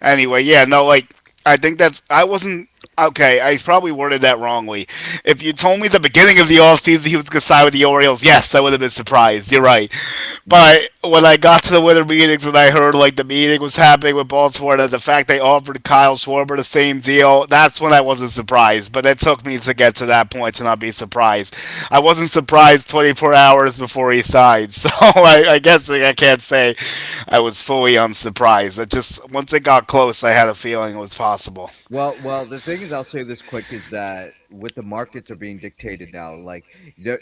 anyway, yeah, no, like I think that's I wasn't okay. I probably worded that wrongly. If you told me at the beginning of the offseason he was going to sign with the Orioles, yes, I would have been surprised. You're right. Mm. But when I got to the winter meetings and I heard like the meeting was happening with Baltimore and the fact they offered Kyle Schwarber the same deal, that's when I wasn't surprised. But it took me to get to that point to not be surprised. I wasn't surprised 24 hours before he signed, so I guess I can't say I was fully unsurprised. It just once it got close, I had a feeling it was possible. Well, the thing is, I'll say this quick is that with the markets are being dictated now, like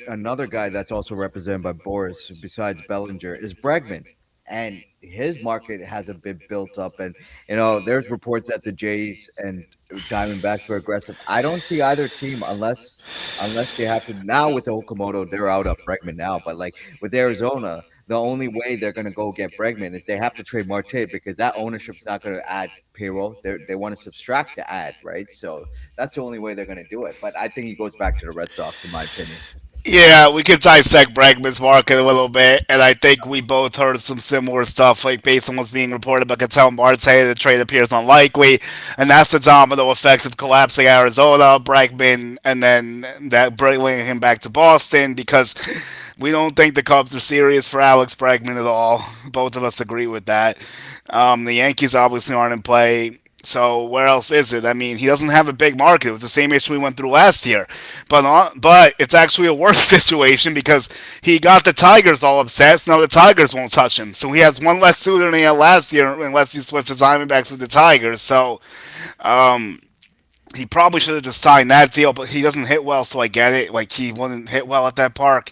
another guy that's also represented by Boris besides Bellinger is Bregman, and his market hasn't been built up. And there's reports that the Jays and Diamondbacks are aggressive. I don't see either team unless they have to now with Okamoto, they're out of Bregman now. But like with Arizona, the only way they're going to go get Bregman is they have to trade Marte because that ownership's not going to add payroll. They want to subtract to add, right? So that's the only way they're going to do it. But I think he goes back to the Red Sox, in my opinion. Yeah, we could dissect Bregman's market a little bit, and I think we both heard some similar stuff, like based on what's being reported by Cattell Marte, the trade appears unlikely, and that's the domino effects of collapsing Arizona, Bregman, and then that bringing him back to Boston, because we don't think the Cubs are serious for Alex Bregman at all. Both of us agree with that. The Yankees obviously aren't in play. So where else is it? I mean, he doesn't have a big market. It was the same issue we went through last year, but it's actually a worse situation because he got the Tigers all upset. So now the Tigers won't touch him. So he has one less suitor than he had last year, unless he switched the Diamondbacks with the Tigers. So he probably should have just signed that deal, but he doesn't hit well, so I get it. Like he wouldn't hit well at that park.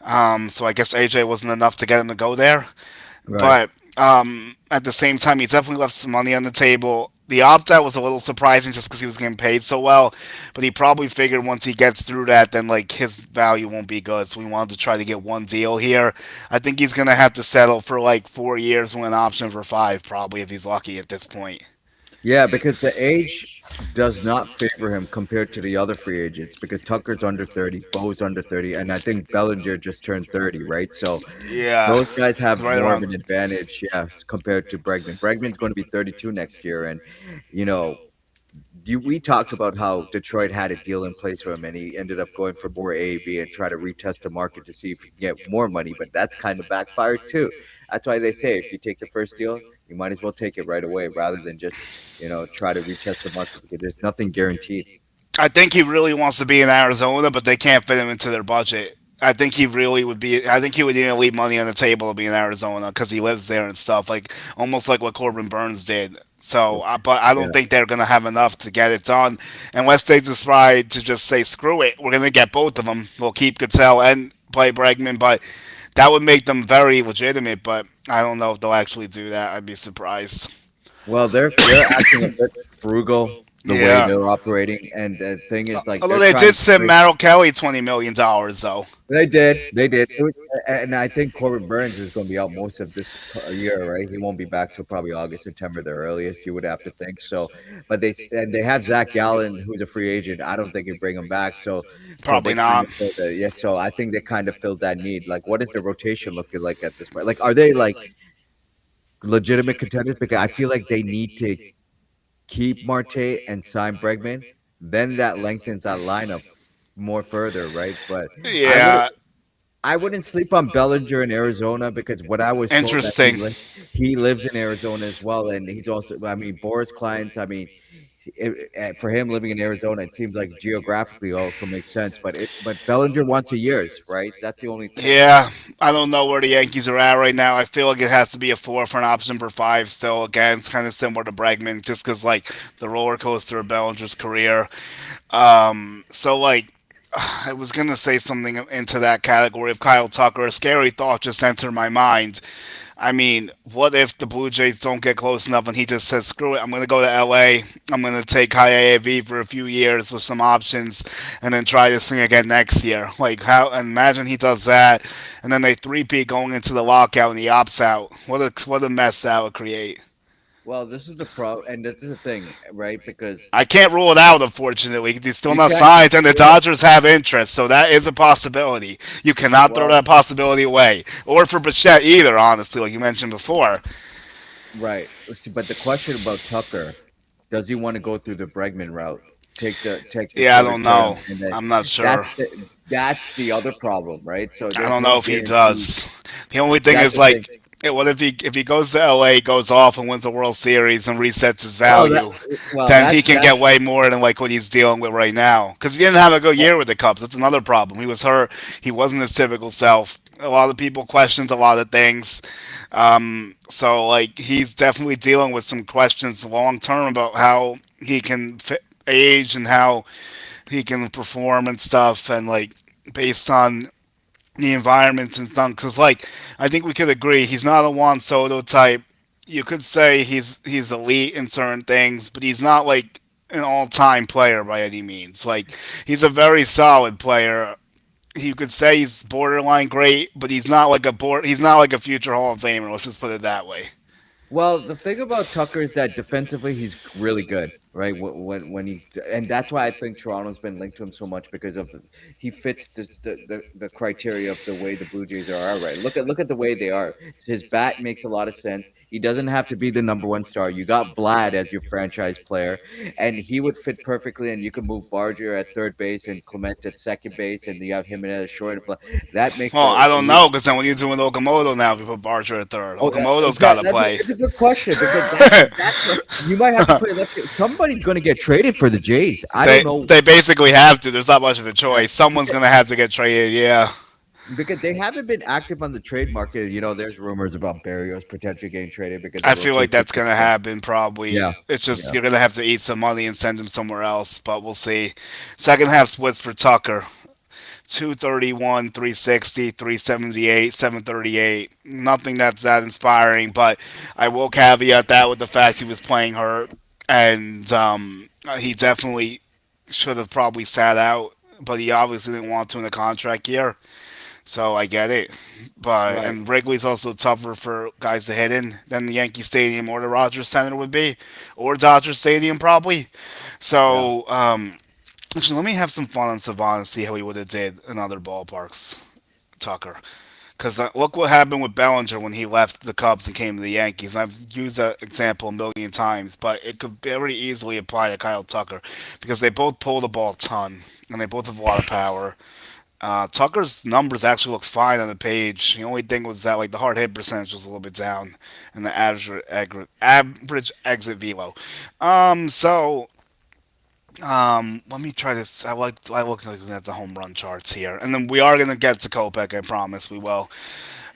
So I guess AJ wasn't enough to get him to go there. Right. But at the same time, he definitely left some money on the table. The opt out was a little surprising just because he was getting paid so well, but he probably figured once he gets through that, then like his value won't be good. So we wanted to try to get one deal here. I think he's gonna have to settle for like 4 years with an option for 5, probably if he's lucky at this point. Yeah, because the age does not favor him compared to the other free agents because Tucker's under 30, Bo's under 30, and I think Bellinger just turned 30, right? So Yeah, those guys have right more of around. an advantage, yes, compared to Bregman. Bregman's going to be 32 next year, and you know, we talked about how Detroit had a deal in place for him, and he ended up going for more AAV and try to retest the market to see if he can get more money. But that's kind of backfired too. That's why they say if you take the first deal, you might as well take it right away rather than just try to retest the market because there's nothing guaranteed. I think he really wants to be in Arizona, but they can't fit him into their budget. I think he really would be. I think he would even leave money on the table to be in Arizona because he lives there and stuff, like almost like what Corbin Burns did. So, but I don't Yeah. think they're gonna have enough to get it done unless they decide to just say, "Screw it, we're gonna get both of them. We'll keep Cattell and play Bregman." But that would make them very legitimate. But I don't know if they'll actually do that. I'd be surprised. Well, they're acting a bit frugal the way Yeah. they're operating, and the thing is, like, Although they're they trying did to send break. Merrill Kelly $20 million though. They did. And I think Corbin Burns is going to be out most of this year, right? He won't be back till probably August, September, the earliest. You would have to think so. But they have Zach Gallen, who's a free agent. I don't think he'd bring him back. So Probably they kind not. of filled that. Yeah. So I think they kind of filled that need. Like, what is the rotation looking like at this point? Like, are they like legitimate contenders? Because I feel like they need to keep Marte and sign Bregman. Then that lengthens that lineup more further, right? But I would Yeah, I wouldn't sleep on Bellinger in Arizona because what I was told that interesting. he lives in Arizona as well, and he's also. I mean, Boris clients. I mean, for him living in Arizona, it seems like geographically also makes sense. But Bellinger wants a years, right? That's the only thing. Yeah, I don't know where the Yankees are at right now. I feel like it has to be a four for an option for five still. Again, it's kind of similar to Bregman, just because like the roller coaster of Bellinger's career. So like I was gonna say something into that category of Kyle Tucker. A scary thought just entered my mind. I mean, what if the Blue Jays don't get close enough and he just says, "Screw it, I'm going to go to LA. I'm going to take high AAV for a few years with some options, and then try this thing again next year." Like how? Imagine he does that, and then they three-peat going into the lockout and he opts out. What a mess that would create. Well, this is the pro, and this is the thing, right? Because I can't rule it out, unfortunately. He's still you not can't. signed, and the Well, Dodgers have interest, so that is a possibility. You cannot throw well, that possibility away, or for Bichette either. Honestly, like you mentioned before. right. See, but the question about Tucker, does he want to go through the Bregman route? Take the Yeah, I shorter don't know. term, and then I'm not sure. that's the other problem, right? So I there's don't no know if he guarantee. does. The only thing That's is the thing. like, what if he goes to LA, goes off and wins the World Series and resets his Well, that value? well, Then he that's can that's get way more than like what he's dealing with right now. Because he didn't have a good year with the Cubs. That's another problem. He was hurt. He wasn't his typical self. A lot of people questions a lot of things. So like he's definitely dealing with some questions long term about how he can age and how he can perform and stuff, and like based on the environments and stuff. Because like I think we could agree he's not a Juan Soto type. You could say he's elite in certain things, but he's not like an all-time player by any means. Like he's a very solid player. You could say he's borderline great, but he's not like a future Hall of Famer. Let's just put it that way. Well, the thing about Tucker is that defensively he's really good, right? When he and that's why I think Toronto's been linked to him so much because he fits the criteria of the way the Blue Jays are, right? Look at the way they are. His bat makes a lot of sense. He doesn't have to be the number one star. You got Vlad as your franchise player, and he would fit perfectly. And you can move Barger at third base and Clement at second base, and you have him at short. That makes Well, I the don't know because then when you're doing Okamoto now, if you put Barger at third, Oh, Okamoto's got to that's play. it's a good question because that's what you might have to play left. Somebody's going to get traded for the Jays. I don't know They basically have to. There's not much of a choice. Someone's because gonna have to get traded. Yeah. they haven't been active on the trade market. There's rumors about Barrios potentially getting traded because the I feel like rotation that's picks gonna up. happen probably. Yeah, It's just yeah. you're gonna have to eat some money and send him somewhere else, but we'll see. Second half splits for Tucker. 231, 360, 378, 738. Nothing that's that inspiring, but I will caveat that with the fact he was playing hurt, and he definitely should have probably sat out, but he obviously didn't want to in the contract year. So I get it. But Right. and Wrigley's also tougher for guys to hit in than the Yankee Stadium or the Rogers Center would be, or Dodger Stadium probably. Yeah. So actually, let me have some fun on Savant and see how he would have did in other ballparks, Tucker. Because look what happened with Bellinger when he left the Cubs and came to the Yankees. And I've used that example a million times, but it could very easily apply to Kyle Tucker because they both pull the ball a ton and they both have a lot of power. Tucker's numbers actually look fine on the page. The only thing was that like the hard hit percentage was a little bit down, and the average exit velo. So let me try this. I look looking at the home run charts here, and then we are gonna get to Kopech. I promise we will.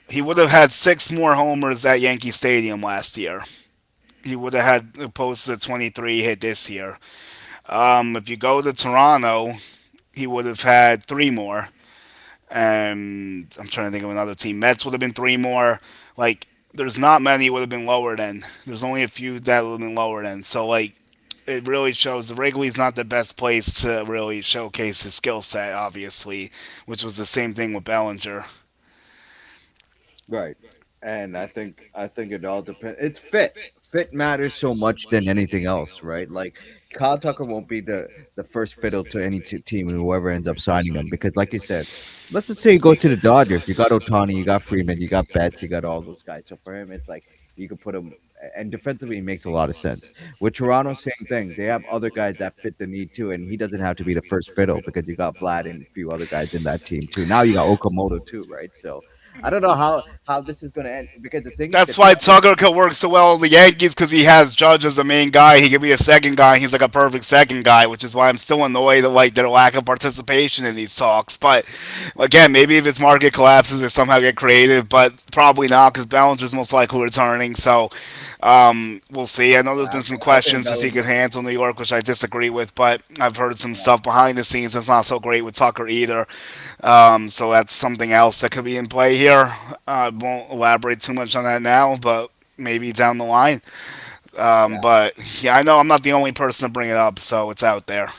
He would have had six more homers at Yankee Stadium last year. He would have had posted a 23 hit this year. If you go to Toronto, he would have had three more. And I'm trying to think of another team. Mets would have been three more. Like, there's not many would have been lower than. There's only a few that would have been lower than. So, like, it really shows the Wrigley's not the best place to really showcase his skill set, obviously, which was the same thing with Bellinger. Right. And I think it all depends. It's fit. Fit matters so much than anything else, right? Like Kyle Tucker won't be the first fiddle to any team, whoever ends up signing him, because, like you said, let's just say you go to the Dodgers. You got Otani, you got Freeman, you got Betts, you got all those guys. So for him, it's like you could put him. And defensively, it makes a lot of sense. With Toronto, same thing. They have other guys that fit the need too, and he doesn't have to be the first fiddle because you got Vlad and a few other guys in that team too. Now you got Okamoto too, right? So I don't know how this is going to end, because the thing is the That's why Dodgers. Tucker could work so well in the Yankees because he has Judge as the main guy. He could be a second guy. He's like a perfect second guy, which is why I'm still annoyed at like their lack of participation in these talks. But again, maybe if its market collapses, they somehow get creative, but probably not because Bellinger's most likely returning. So we'll see. I know there's been some I think questions if he could Bellinger. handle New York, which I disagree with, but I've heard some stuff behind the scenes that's not so great with Tucker either. So that's something else that could be in play here. I won't elaborate too much on that now, but maybe down the line. Yeah. But yeah, I know I'm not the only person to bring it up, so it's out there.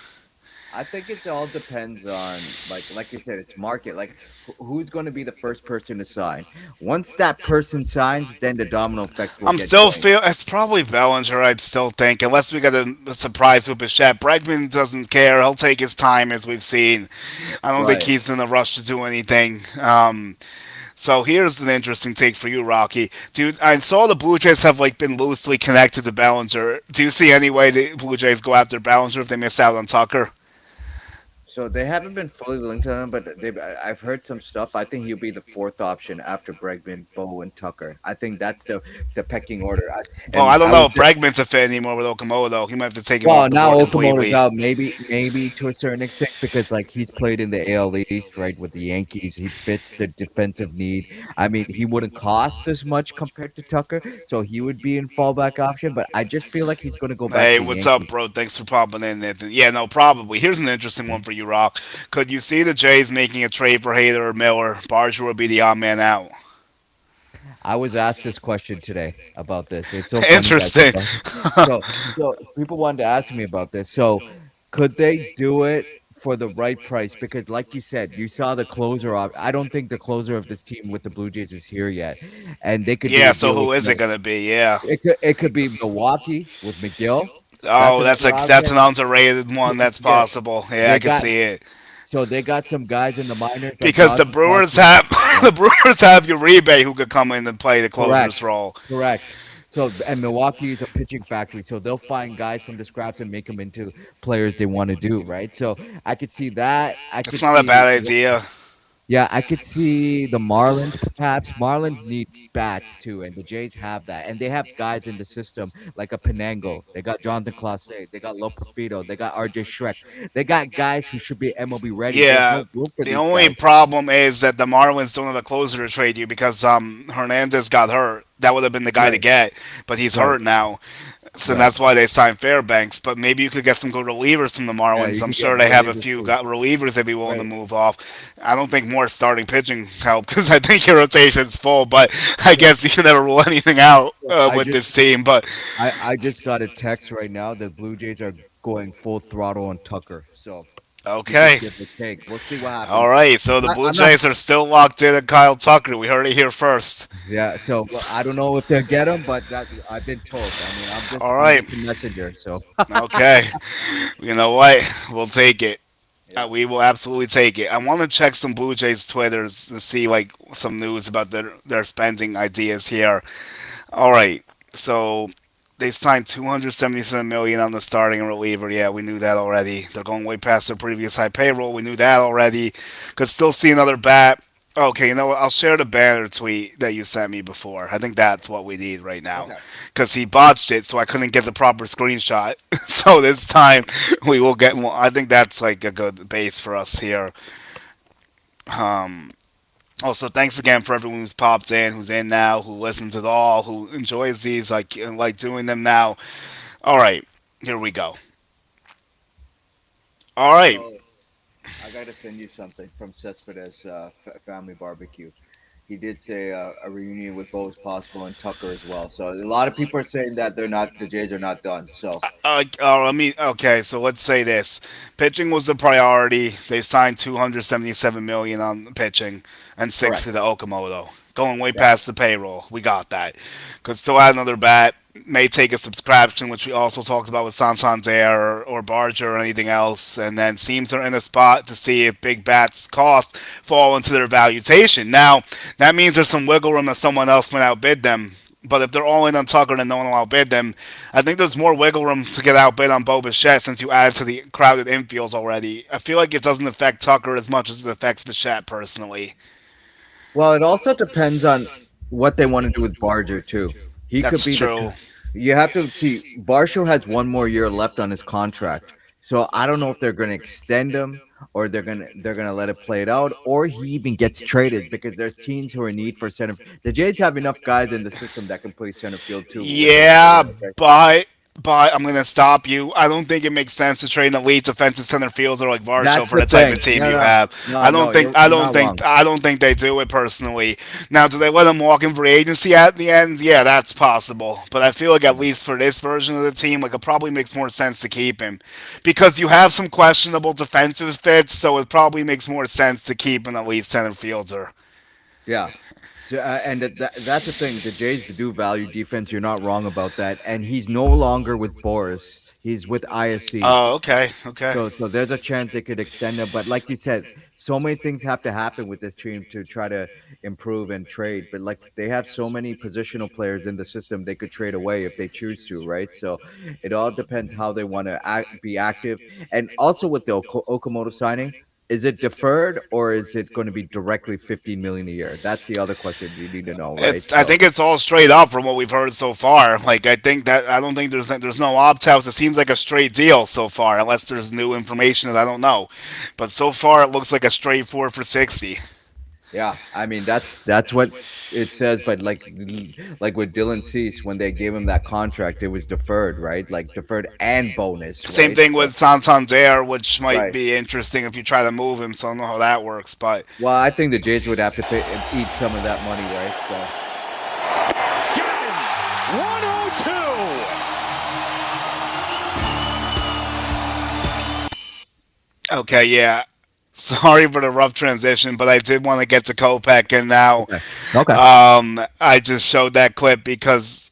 I think it all depends on, like you said, it's market. Like who's going to be the first person to sign? Once that person signs, then the domino effects will I'm get still going. feel it's probably Bellinger. I'd still think unless we get a surprise with Bichette. Bregman doesn't care. He'll take his time as we've seen. I don't think Right. he's in a rush to do anything. So here's an interesting take for you, Rocky. Dude, I saw the Blue Jays have like been loosely connected to Bellinger. Do you see any way the Blue Jays go after Bellinger if they miss out on Tucker? So they haven't been fully linked to him, but I've heard some stuff. I think he'll be the fourth option after Bregman, Bo, and Tucker. I think that's the pecking order. Well, And I don't I know was if Bregman's a fit anymore with Okamoto. He might have to take him Well, off the now board Okamoto's completely. out, maybe to a certain extent, because like he's played in the AL East, right, with the Yankees. He fits the defensive need. I mean, he wouldn't cost as much compared to Tucker, so he would be in fallback option. But I just feel like he's going to go back Hey, to the what's up, Yankees. bro? Thanks for popping in, Nathan. Yeah, no, probably. Here's an interesting one for you, Rock. Could you see the Jays making a trade for Hader or Miller? Barger would be the odd man out. I was asked this question today about this. It's so funny that Interesting. so people wanted to ask me about this. So could they do it for the right price? Because like you said, you saw the closer of I don't think the closer of this team with the Blue Jays is here yet. And they could do Yeah, a so deal with who is it gonna be? Yeah. it could be Milwaukee with McGill. That's Oh, another that's an option. underrated one. That's Yeah, possible. Yeah, I they could got see it. so they got some guys in the minors like Because the Jonathan Brewers Clarkson. have Yeah, the Brewers have Uribe who could come in and play the closer's correct. role. Correct. So and Milwaukee is a pitching factory, so they'll find guys from the scraps and make them into players they want to do, right? So I could see that. I It's could not a see, bad idea. yeah, I could see the Marlins perhaps. Marlins need bats too, and the Jays have that, and they have guys in the system like a Penango. They got Jonathan Clase. They got Loperfido. They got RJ Shrek. They got guys who should be MLB ready. There's Yeah, no room for the these only guys. problem is that the Marlins don't have a closer to trade you because Hernandez got hurt. That would have been the guy to Right. get, but he's Right. hurt now. So Right. that's why they signed Fairbanks. But maybe you could get some good relievers from the Yeah, Marlins. you I'm could get sure they have a relievers few too. relievers they'd be willing to Right. move off. I don't think more starting pitching help because I think your rotation's full. But I So, guess you can never rule anything out so I with just this team. But I just got a text right now that Blue Jays are going full throttle on Tucker. So You could Okay. give or take. We'll see what All happens. right. So the Blue I'm not. Jays are still locked in at Kyle Tucker. We heard it here first. Yeah. So well, I don't know if they'll get him, but that I've been told. I mean, All I'm right. just a messenger. So Okay. You know what? We'll take it. yeah. We will absolutely take it. I want to check some Blue Jays Twitters to see like some news about their spending ideas here. All right. So they signed 277 million on the starting reliever. Yeah, we knew that already. They're going way past their previous high payroll. We knew that already. Could still see another bat. Okay, you know what? I'll share the banner tweet that you sent me before. I think that's what we need right now. Okay. Because he botched it, so I couldn't get the proper screenshot. So this time we will get one. I think that's like a good base for us here. Also, thanks again for everyone who's popped in, who's in now, who listens at all, who enjoys these, like doing them now. All right, here we go. All right. So I got to send you something from Cespedes Family Barbecue. He did say a reunion with Bo is possible and Tucker as well. So a lot of people are saying that the Jays are not done. So Let me. Okay, so let's say this: pitching was the priority. They signed 277 million on pitching and correct. 60 to Okamoto, going way Yeah. past the payroll. We got that. Could still add another bat. May take a subscription, which we also talked about with Santander or Barger or anything else, and then teams are in a spot to see if big bats costs fall into their valuation. Now, that means there's some wiggle room that someone else might outbid them. But if they're all in on Tucker and no one will outbid them, I think there's more wiggle room to get outbid on Bo Bichette since you added to the crowded infields already. I feel like it doesn't affect Tucker as much as it affects Bichette personally. Well, it also depends on what they want to do with Barger too. He could That's be the. true. You have to see. Varsho has one more year left on his contract, so I don't know if they're going to extend him or they're gonna let it play it out, or he even gets traded because there's teams who are in need for center. The Jays have enough guys in the system that can play center field too with their Yeah, core. Okay, but I'm gonna stop you. I don't think it makes sense to trade an elite defensive center fielder like Varsho that's for the the type of thing. team No, you no, have. no, no. You're not wrong. I don't think they do it personally. Now, do they let him walk in free agency at the end? Yeah, that's possible. But I feel like at least for this version of the team, like it probably makes more sense to keep him because you have some questionable defensive fits. So it probably makes more sense to keep an elite center fielder. Yeah. So, that's the thing. The Jays do value defense. You're not wrong about that. And he's no longer with Boris. He's with ISC. Oh, okay, okay. So there's a chance they could extend him. But like you said, so many things have to happen with this team to try to improve and trade. But like they have so many positional players in the system they could trade away if they choose to, right? So it all depends how they want to be active. And also with the Okamoto signing, is it deferred or is it going to be directly 15 million a year? That's the other question you need to know, right? I So think it's all straight up from what we've heard so far. Like I don't think there's no opt outs. It seems like a straight deal so far, unless there's new information that I don't know. But so far, it looks like a straight 4 for 60. yeah, I mean that's what it says. But like with Dylan Cease, when they gave him that contract, it was deferred, right? Like deferred and bonus, Same right? thing So with Santander, which might right. be interesting if you try to move him. So I don't know how that works, but Well, I think the Jays would have to pay eat some of that money, right? So Game 102. okay, yeah. Sorry for the rough transition, but I did want to get to Kopech, and now okay, okay, I just showed that clip because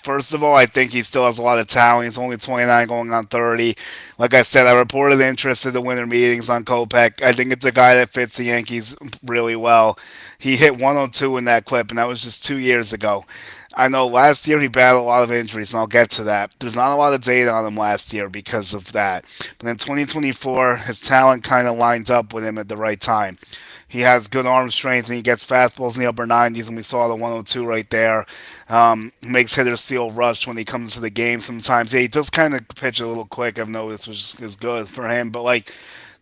first of all, I think he still has a lot of talent. He's only 29 going on 30. Like I said, I reported interest in the winter meetings on Kopech. I think it's a guy that fits the Yankees really well. He hit 102 in that clip, and that was just 2 years ago. I know last year he battled a lot of injuries, and I'll get to that. There's not a lot of data on him last year because of that. But in 2024, his talent kind of lines up with him at the right time. He has good arm strength and he gets fastballs in the upper 90s, and we saw the 102 right there. Makes hitters feel rushed when he comes to the game sometimes. Yeah, he does kind of pitch a little quick, I've noticed, which is good for him. But, like,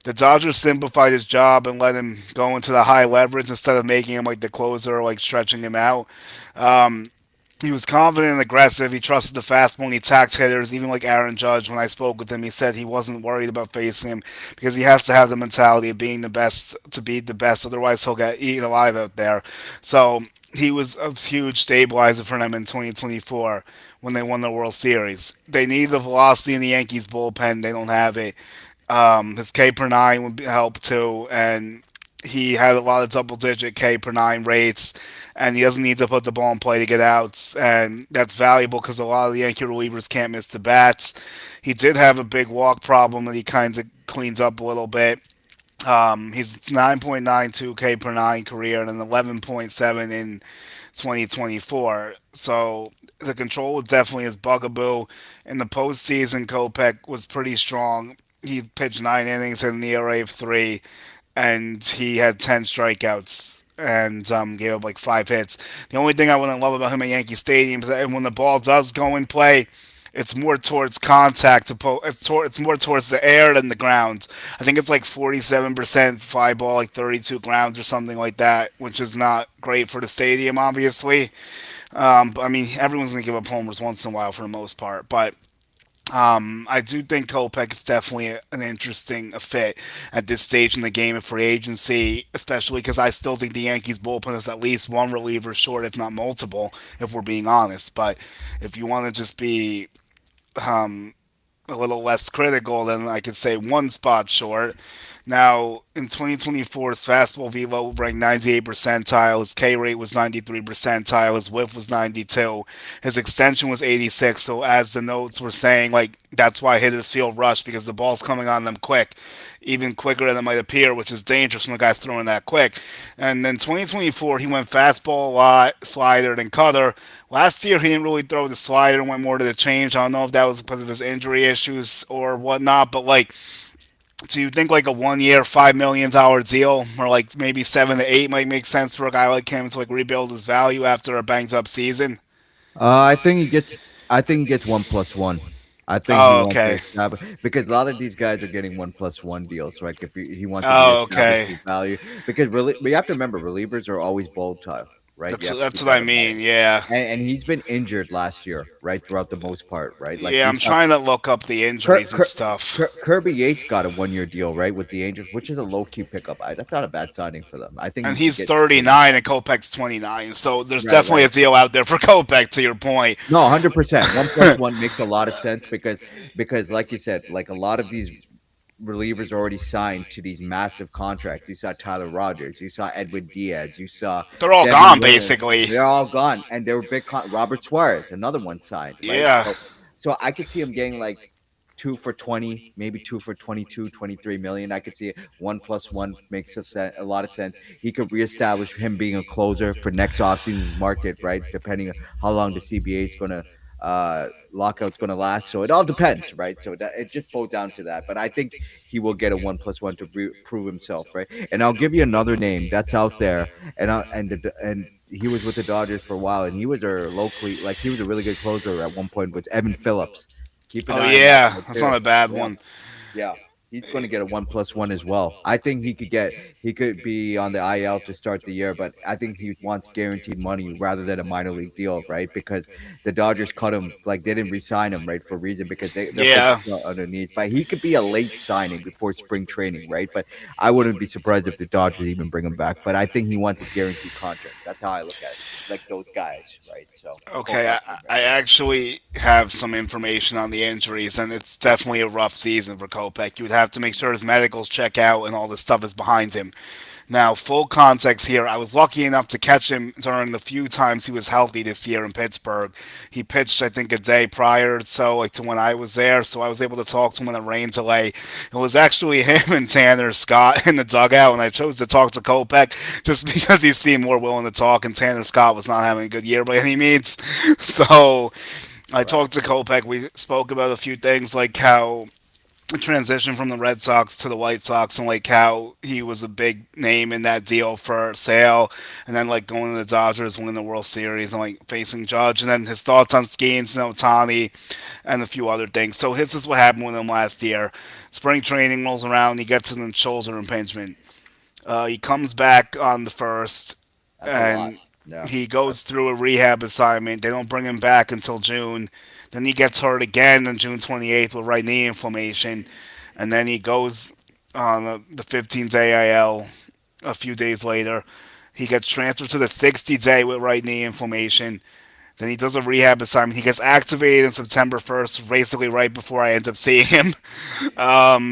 the Dodgers simplified his job and let him go into the high leverage instead of making him like the closer or like stretching him out. He was confident and aggressive. He trusted the fastball and he attacked hitters, even like Aaron Judge. When I spoke with him, he said he wasn't worried about facing him because he has to have the mentality of being the best to be the best. Otherwise, he'll get eaten alive out there. So he was a huge stabilizer for them in 2024 when they won the World Series. They need the velocity in the Yankees bullpen. They don't have it. His K per nine would help too, and he had a lot of double digit K per nine rates, and he doesn't need to put the ball in play to get outs, and that's valuable because a lot of the Yankee relievers can't miss the bats. He did have a big walk problem that he kind of cleans up a little bit. He's 9.92 K per nine career and an 11.7 in 2024. So the control was definitely his bugaboo. In the postseason, Kopech was pretty strong. He pitched 9 innings and an ERA of 3, and he had 10 strikeouts and gave up like 5 hits. The only thing I wouldn't love about him at Yankee Stadium is that when the ball does go in play, it's more towards contact. It's more towards the air than the ground. I think it's like 47% fly ball, like 32 grounds or something like that, which is not great for the stadium, obviously. But I mean, everyone's gonna give up homers once in a while for the most part, but I do think Kopech is definitely an interesting fit at this stage in the game of free agency, especially because I still think the Yankees bullpen is at least one reliever short, if not multiple, if we're being honest. But if you want to just be a little less critical, then I could say one spot short. Now, in 2024, his fastball velo ranked 98 percentile, his K rate was 93 percentile, his whiff was 92, his extension was 86. So, as the notes were saying, like that's why hitters feel rushed because the ball's coming on them quick, even quicker than it might appear, which is dangerous when the guy's throwing that quick. And then 2024, he went fastball a lot, slider, then cutter. Last year, he didn't really throw the slider, went more to the change. I don't know if that was because of his injury issues or whatnot, but like, do you think like a 1 year, $5 million deal, or like maybe 7 to 8 might make sense for a guy like him to like rebuild his value after a banged up season? I think he gets. I think he gets 1+1. I think he Oh, wants to okay. establish because a lot of these guys are getting 1+1 deals. Right? If he wants to Oh, reestablish okay. his value, because really, we have to remember relievers are always volatile. Right? You have to That's keep what I that in mind. mean. Yeah. And he's been injured last year, right? Throughout the most part, right? Like Yeah, you I'm saw trying to look up the Kir- injuries and Kir- stuff. Kirby Yates got a 1 year deal, right, with the Angels, which is a low key pickup. That's not a bad signing for them. I think And he could he's get you know 39 and Kopech's 29. So there's right, definitely right. a deal out there for Kopech, to your point. No, 100%. 1+1 makes a lot of sense because like you said, like a lot of these relievers already signed to these massive contracts. You saw Tyler Rogers, you saw Edwin Diaz, you saw They're all Devin gone, Williams. basically. They're all gone, and they were Robert Suarez, another one signed, right? Yeah. So I could see him getting like 2 for 20, maybe 2 for 22, 23 million. I could see it. 1+1 makes a lot of sense. He could reestablish him being a closer for next offseason's market, right? Depending on how long the CBA is going to lockout's going to last. So it all depends, right? So that it just boils down to that. But I think he will get a 1+1 to prove himself, right? And I'll give you another name that's out there, and he was with the Dodgers for a while, and he was a locally like he was a really good closer at one point. Was Evan Phillips? Keep an Oh, eye on that yeah. guy That's too. not a bad Yeah, one. yeah. He's going to get a 1+1 as well. I think he could be on the IL to start the year, but I think he wants guaranteed money rather than a minor league deal, right? Because the Dodgers cut him, like they didn't re-sign him, right, for a reason because they're Yeah. focused on their needs. But he could be a late signing before spring training, right? But I wouldn't be surprised if the Dodgers even bring him back. But I think he wants a guaranteed contract. That's how I look at it. Like those guys, right? So Okay, Kopech, I actually have some information on the injuries, and it's definitely a rough season for Kopech. You would have to make sure his medicals check out and all this stuff is behind him. Now, full context here, I was lucky enough to catch him during the few times he was healthy this year in Pittsburgh. He pitched, I think, a day prior, so like to when I was there, so I was able to talk to him in the rain delay. It was actually him and Tanner Scott in the dugout, and I chose to talk to Kopech just because he seemed more willing to talk, and Tanner Scott was not having a good year by any means. So I right? talked to Kopech. We spoke about a few things like how transition from the Red Sox to the White Sox and like how he was a big name in that deal for Sale and then like going to the Dodgers, winning the World Series and like facing Judge and then his thoughts on Skeens and Otani and a few other things. So this is what happened with him last year. Spring training rolls around, he gets an shoulder impingement. He comes back on the first That's a lot. and Yeah. he goes through a rehab assignment. They don't bring him back until June. Then he gets hurt again on June 28th with right knee inflammation. And then he goes on the 15-day IL a few days later. He gets transferred to the 60-day with right knee inflammation. Then he does a rehab assignment. He gets activated in September 1st, basically right before I end up seeing him.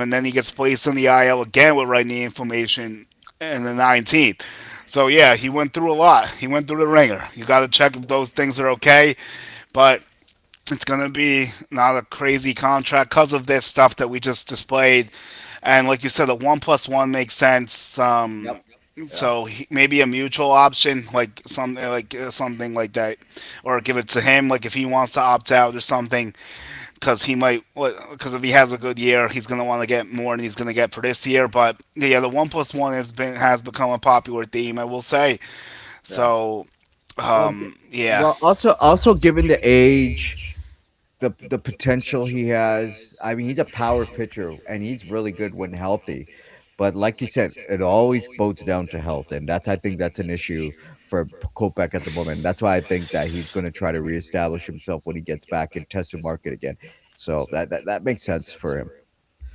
And then he gets placed in the IL again with right knee inflammation in the 19th. So yeah, he went through a lot. He went through the ringer. You got to check if those things are okay. But it's going to be not a crazy contract because of this stuff that we just displayed. And like you said, the 1+1 makes sense. Yep. Yeah. So maybe a mutual option, like something like that, or give it to him, like if he wants to opt out or something, because he might, because if he has a good year, he's gonna want to get more than he's gonna get for this year. But yeah, the 1+1 has become a popular theme, I will say. Yeah. So Well, yeah, also given the age, the potential he has. I mean, he's a power pitcher and he's really good when healthy. But like you said, it always bodes down to health, and I think that's an issue for Kopech at the moment. That's why I think that he's going to try to reestablish himself when he gets back and test the market again. So that makes sense for him.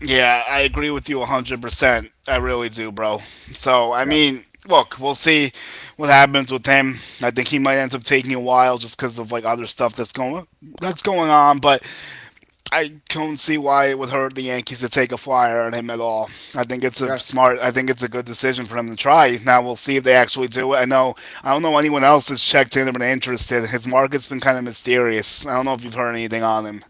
yeah, I agree with you 100%. I really do, bro. So I Yeah. mean, look, we'll see what happens with him. I think he might end up taking a while just because of like other stuff that's going on. But I don't see why it would hurt the Yankees to take a flyer on him at all. I think it's a Yes. smart. I think it's a good decision for him to try. Now we'll see if they actually do it. I don't know anyone else that's checked in or been interested. His market's been kind of mysterious. I don't know if you've heard anything on him.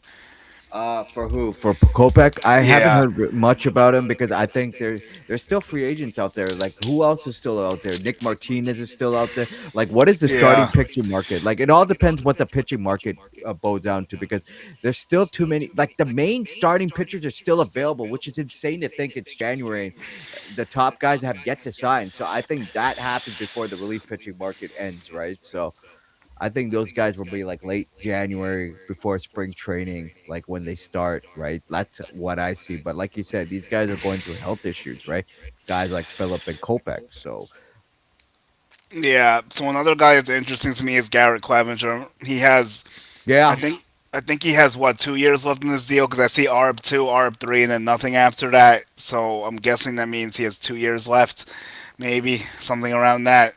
For who? For Kopech? I haven't Yeah, heard much about him because I think there's still free agents out there. Like who else is still out there? Nick Martinez is still out there. Like what is the starting yeah, pitching market? Like it all depends what the pitching market boils down to because there's still too many. Like the main starting pitchers are still available, which is insane to think it's January and the top guys have yet to sign. So I think that happens before the relief pitching market ends, right? So I think those guys will be like late January before spring training, like when they start, right? That's what I see. But like you said, these guys are going through health issues, right? Guys like Philip and Kopech. So yeah. So another guy that's interesting to me is Garrett Clevenger. I yeah, think, I think he has what 2 years left in this deal because I see ARB 2, ARB 3, and then nothing after that. So I'm guessing that means he has 2 years left, maybe something around that.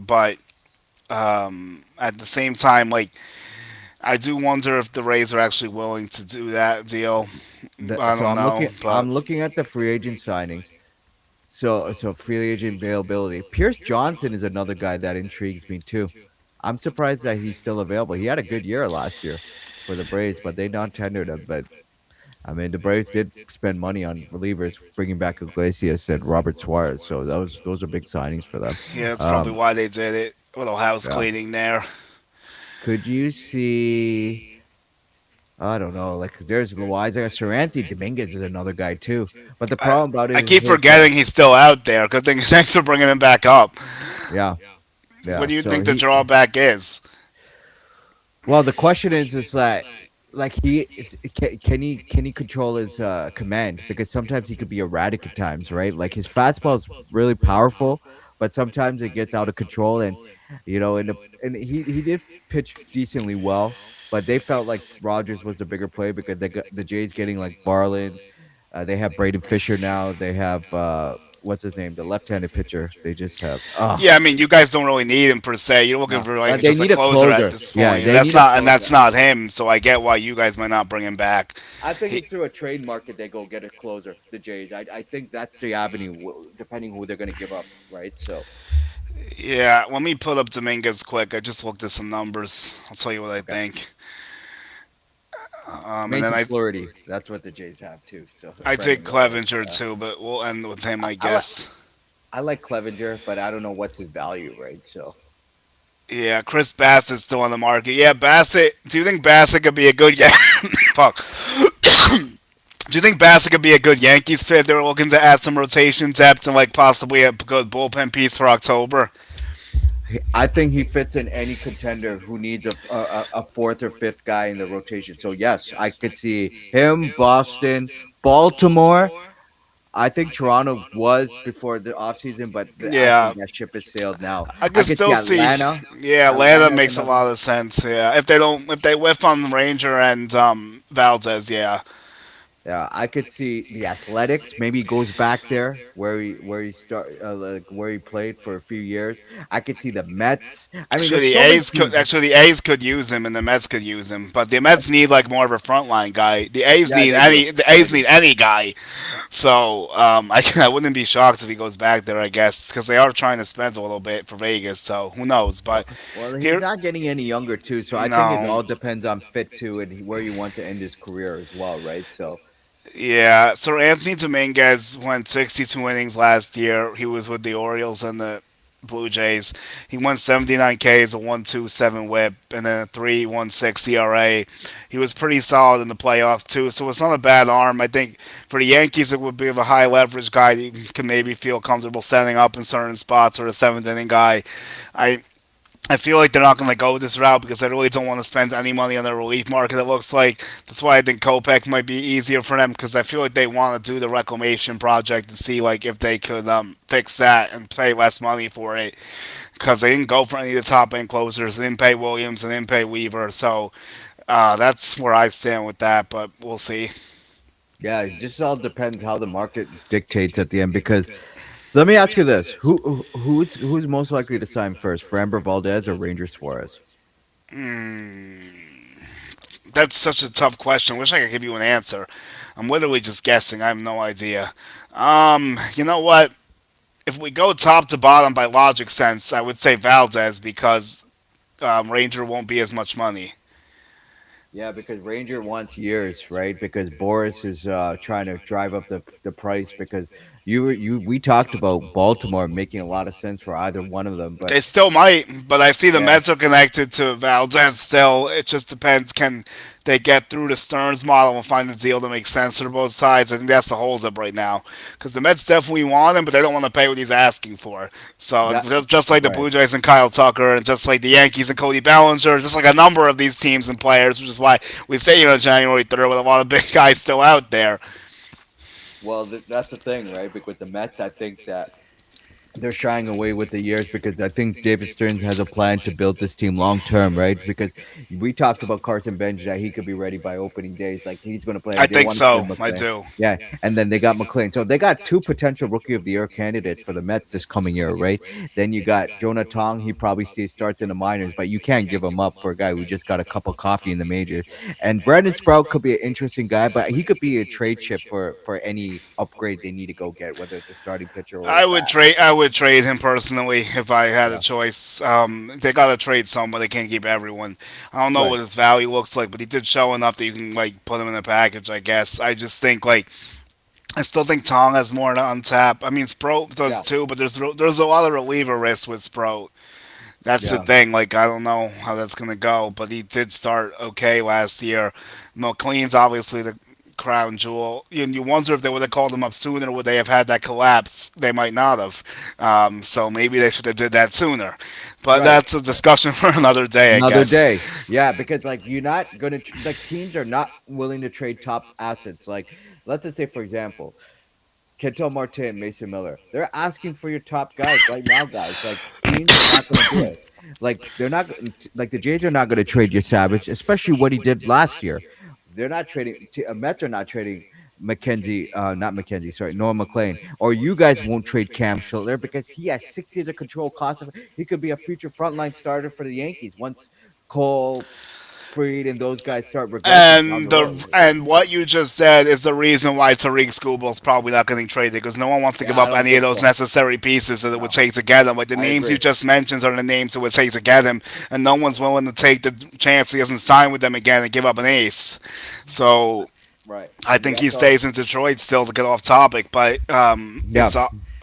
But at the same time, like I do wonder if the Rays are actually willing to do that deal. I so don't know, but I'm looking at the free agent signings. So free agent availability. Pierce Johnson is another guy that intrigues me too. I'm surprised that he's still available. He had a good year last year for the Braves, but they not tendered him. But I mean, the Braves did spend money on relievers, bringing back Iglesias and Robert Suarez. So those are big signings for them. yeah, that's probably Um, why they did it. A little house yeah. cleaning there. Could you see? I don't know. Like there's Loaiza, Seranti Dominguez is another guy too. But the I, problem about it I is keep his forgetting he's still out there. Good thing, thanks for bringing him back up. yeah, What yeah. do you So think the drawback is? well, the question is that like can he control his command because sometimes he could be erratic at times, right? Like his fastball is really powerful, but sometimes it gets out of control, and and he did pitch decently well, but they felt like Rogers was the bigger play because they got the Jays getting like Barlin. They have Braden Fisher now. They have what's his name, the left-handed pitcher. They just have Yeah, I mean, you guys don't really need him per se. You're looking no, for like they just a need a closer at closer. this Yeah, point, and they that's need a not and closer. that's not him. So I get why you guys might not bring him back. I think He, it's through a trade market they go get a closer, the Jays. I think that's the avenue, depending who they're going to give up, right? So yeah, let me put up Dominguez quick. I just looked at some numbers. I'll tell you what I okay, think. And then Mason Fleury, that's what the Jays have too. So I take Brandon Woodruff. Clevenger too, but we'll end with him, I, I I like guess. I like Clevenger, but I don't know what's his value, right? So Yeah, Chris Bassett's still on the market. Yeah, Bassett. Do you think Bassett could be a good fuck? Do you think Bassett could be a good Yankees fit? They're looking to add some rotation depth and like possibly a good bullpen piece for October. I think he fits in any contender who needs a fourth or fifth guy in the rotation. So yes, I could see him, Boston, Baltimore. I think Toronto was before the offseason, but I Yeah, think that ship has sailed now. I I can could see still see. Atlanta. Yeah, Atlanta Atlanta's makes a another. lot of sense. Yeah, if they whiff on Ranger and Valdez, yeah, Yeah, I could see the Athletics. Maybe he goes back there where he start like where he played for a few years. I could see the Mets. I mean, there's so many teams. Actually the A's could use him and the Mets could use him, but the Mets need like more of a frontline guy. Yeah, they do. The They A's do. need any guy. So I wouldn't be shocked if he goes back there. I guess because they are trying to spend a little bit for Vegas. So who knows? Well, But well, he's here, not getting any younger too, so I think it no. all depends on fit too and where you want to end his career as well, right? So Yeah, so Anthony Dominguez went 62 innings last year. He was with the Orioles and the Blue Jays. He won 79 Ks, a 1.27 WHIP, and then a 3.16 ERA. He was pretty solid in the playoffs too, so it's not a bad arm. I think for the Yankees, it would be of a high leverage guy that you can maybe feel comfortable setting up in certain spots, or a seventh inning guy. I I feel like they're not going to go this route because they really don't want to spend any money on the relief market. It looks like that's why I think Kopech might be easier for them because I feel like they want to do the reclamation project and see like if they could fix that and pay less money for it because they didn't go for any of the top end closers. They didn't pay Williams and didn't pay Weaver, so that's where I stand with that. But we'll see. yeah, it just all depends how the market dictates at the end. Because let me ask you this: who's most likely to sign first, Framber Valdez or Ranger Suarez? That's such a tough question. Wish I could give you an answer. I'm literally just guessing. I have no idea. You know what? If we go top to bottom by logic sense, I would say Valdez because Ranger won't be as much money. Yeah, because Ranger wants years, right? Because Boris is trying to drive up the price. Because we talked about Baltimore making a lot of sense for either one of them, but They still might, but I see the yeah, Mets are connected to Valdez still. It just depends. Can they get through the Stearns model and find a deal that makes sense for both sides? I think that's the holds up right now. Because the Mets definitely want him, but they don't want to pay what he's asking for. So that just like the right. Blue Jays and Kyle Tucker, and just like the Yankees and Cody Bellinger, just like a number of these teams and players, which is why we say January 3rd with a lot of big guys still out there. Well, that's the thing, right? Because with the Mets, I think that they're shying away with the years because I think David Stearns has a plan to build this team long term, right? Because we talked about Carson Bench that he could be ready by opening days, like he's going to play. I They think want to play so. I McLean, do. yeah, and then they got McLean, so they got two potential Rookie of the Year candidates for the Mets this coming year, right? Then you got Jonah Tong. He probably starts in the minors, but you can't give him up for a guy who just got a cup of coffee in the majors. And Brandon Sprout could be an interesting guy, but he could be a trade chip for any upgrade they need to go get, whether it's a starting pitcher or a bat. I would trade him personally if I had a Yeah, choice. They gotta trade someone. They can't keep everyone. I don't know right. what his value looks like, but he did show enough that you can like put him in a package. I guess. I just think like I still think Tong has more to untap. I mean, Sprout does Yeah, too, but there's a lot of reliever risk with Sprout. That's the yeah. thing. Like I don't know how that's gonna go, but he did start okay last year. McLean's obviously the crown jewel. You wonder if they would have called him up sooner, would they have had that collapse? They might not have. So maybe they should have did that sooner. But Right. that's a discussion for another day, I Another guess. day. Yeah, because like you're not gonna like teams are not willing to trade top assets. Like let's just say, for example, Kentel Marte and Mason Miller. They're asking for your top guys right now, guys. Like teams are not gonna do it. Like they're not like the Jays are not gonna trade your Savage, especially what he did last year. They're not trading. Mets are not trading McKenzie, not McKenzie, sorry, Noah McLean, or you guys won't trade Cam Schiller because he has 6 years of control cost. He could be a future frontline starter for the Yankees once Cole, Freed, and those guys start regressing down the road. And what you just said is the reason why Tariq Skubal's probably not getting traded because no one wants to give Yeah, I up don't any of think those so. necessary pieces that it would No, take to get him. Like the I names you agree. just mentioned are the names it would take to get him, and no one's willing to take the chance he doesn't sign with them again and give up an ace. So Right, I and think he that's all. stays in Detroit still to get off topic, but Yeah,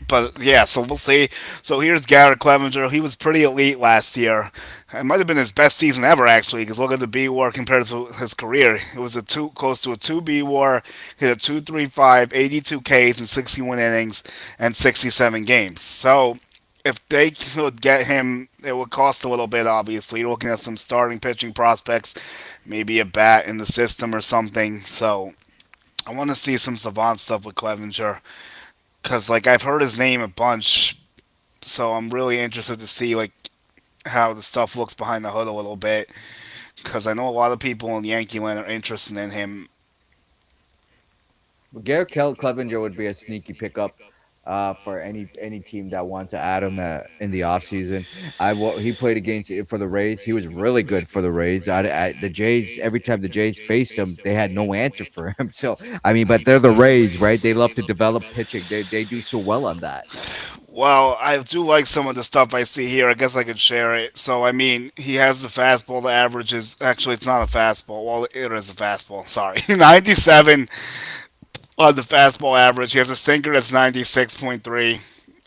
but yeah, so we'll see. So here's Garrett Clevenger. He was pretty elite last year. It might have been his best season ever, actually, because look at the B WAR compared to his career. It was a two close to a two B WAR. Hit a 2.35, 82 Ks in 61 innings and 67 games. So if they could get him, it would cost a little bit. Obviously, you're looking at some starting pitching prospects, maybe a bat in the system or something. So I want to see some savant stuff with Clevenger because like I've heard his name a bunch, so I'm really interested to see like how the stuff looks behind the hood a little bit because I know a lot of people in Yankee land are interested in him. Clevenger would be a sneaky pickup for any team that wants to add him in the offseason. He played against for the Rays. He was really good for the Rays. The Jays, every time the Jays faced him, they had no answer for him. So I mean, but they're the Rays, right? They love to develop pitching. They do so well on that. Well, I do like some of the stuff I see here. I guess I could share it. So, I mean, he has the fastball that averages. Actually, it's not a fastball. Well, it is a fastball. Sorry. 97 on the fastball average. He has a sinker that's 96.3.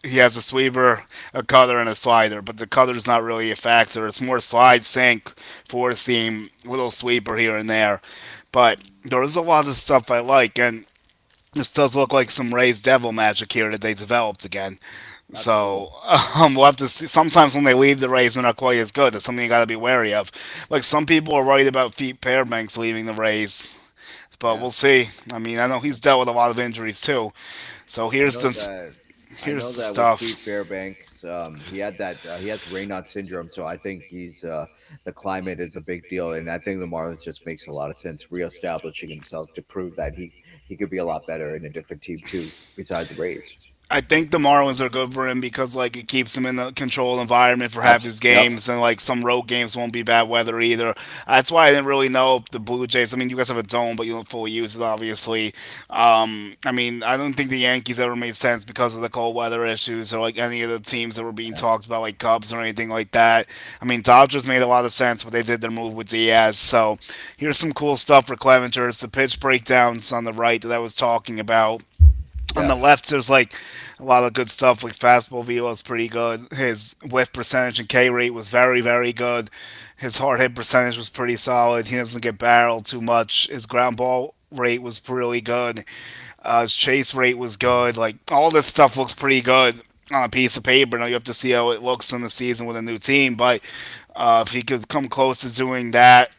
He has a sweeper, a cutter, and a slider, but the cutter is not really a factor. It's more slide, sink, four seam, little sweeper here and there. But there is a lot of stuff I like, and this does look like some Rays devil magic here that they developed again. Absolutely. So we'll have to see. Sometimes when they leave the Rays, they're not quite as good. That's something you got to be wary of. Like some people are worried about Pete Fairbanks leaving the Rays, but Yeah. we'll see. I mean, I know he's dealt with a lot of injuries too. So I know that I here's know the that with Pete stuff. Fairbanks, he has Raynaud syndrome, so I think he's the climate is a big deal, and I think the Marlins just makes a lot of sense reestablishing himself to prove that he could be a lot better in a different team too, besides the Rays. I think the Marlins are good for him because like it keeps him in a controlled environment for half his Yep. games, and like some road games won't be bad weather either. That's why I didn't really know if the Blue Jays. I mean, you guys have a dome, but you don't fully use it, obviously. I mean, I don't think the Yankees ever made sense because of the cold weather issues or like any of the teams that were being Yeah. talked about, like Cubs or anything like that. I mean, Dodgers made a lot of sense, but they did their move with Diaz. So here's some cool stuff for Clevenger. It's the pitch breakdowns on the right that I was talking about. On Yeah. the left, there's like a lot of good stuff. Like fastball velo is pretty good. His whiff percentage and K rate was very, very good. His hard hit percentage was pretty solid. He doesn't get barreled too much. His ground ball rate was really good. His chase rate was good. Like all this stuff looks pretty good on a piece of paper. Now you have to see how it looks in the season with a new team. But if he could come close to doing that,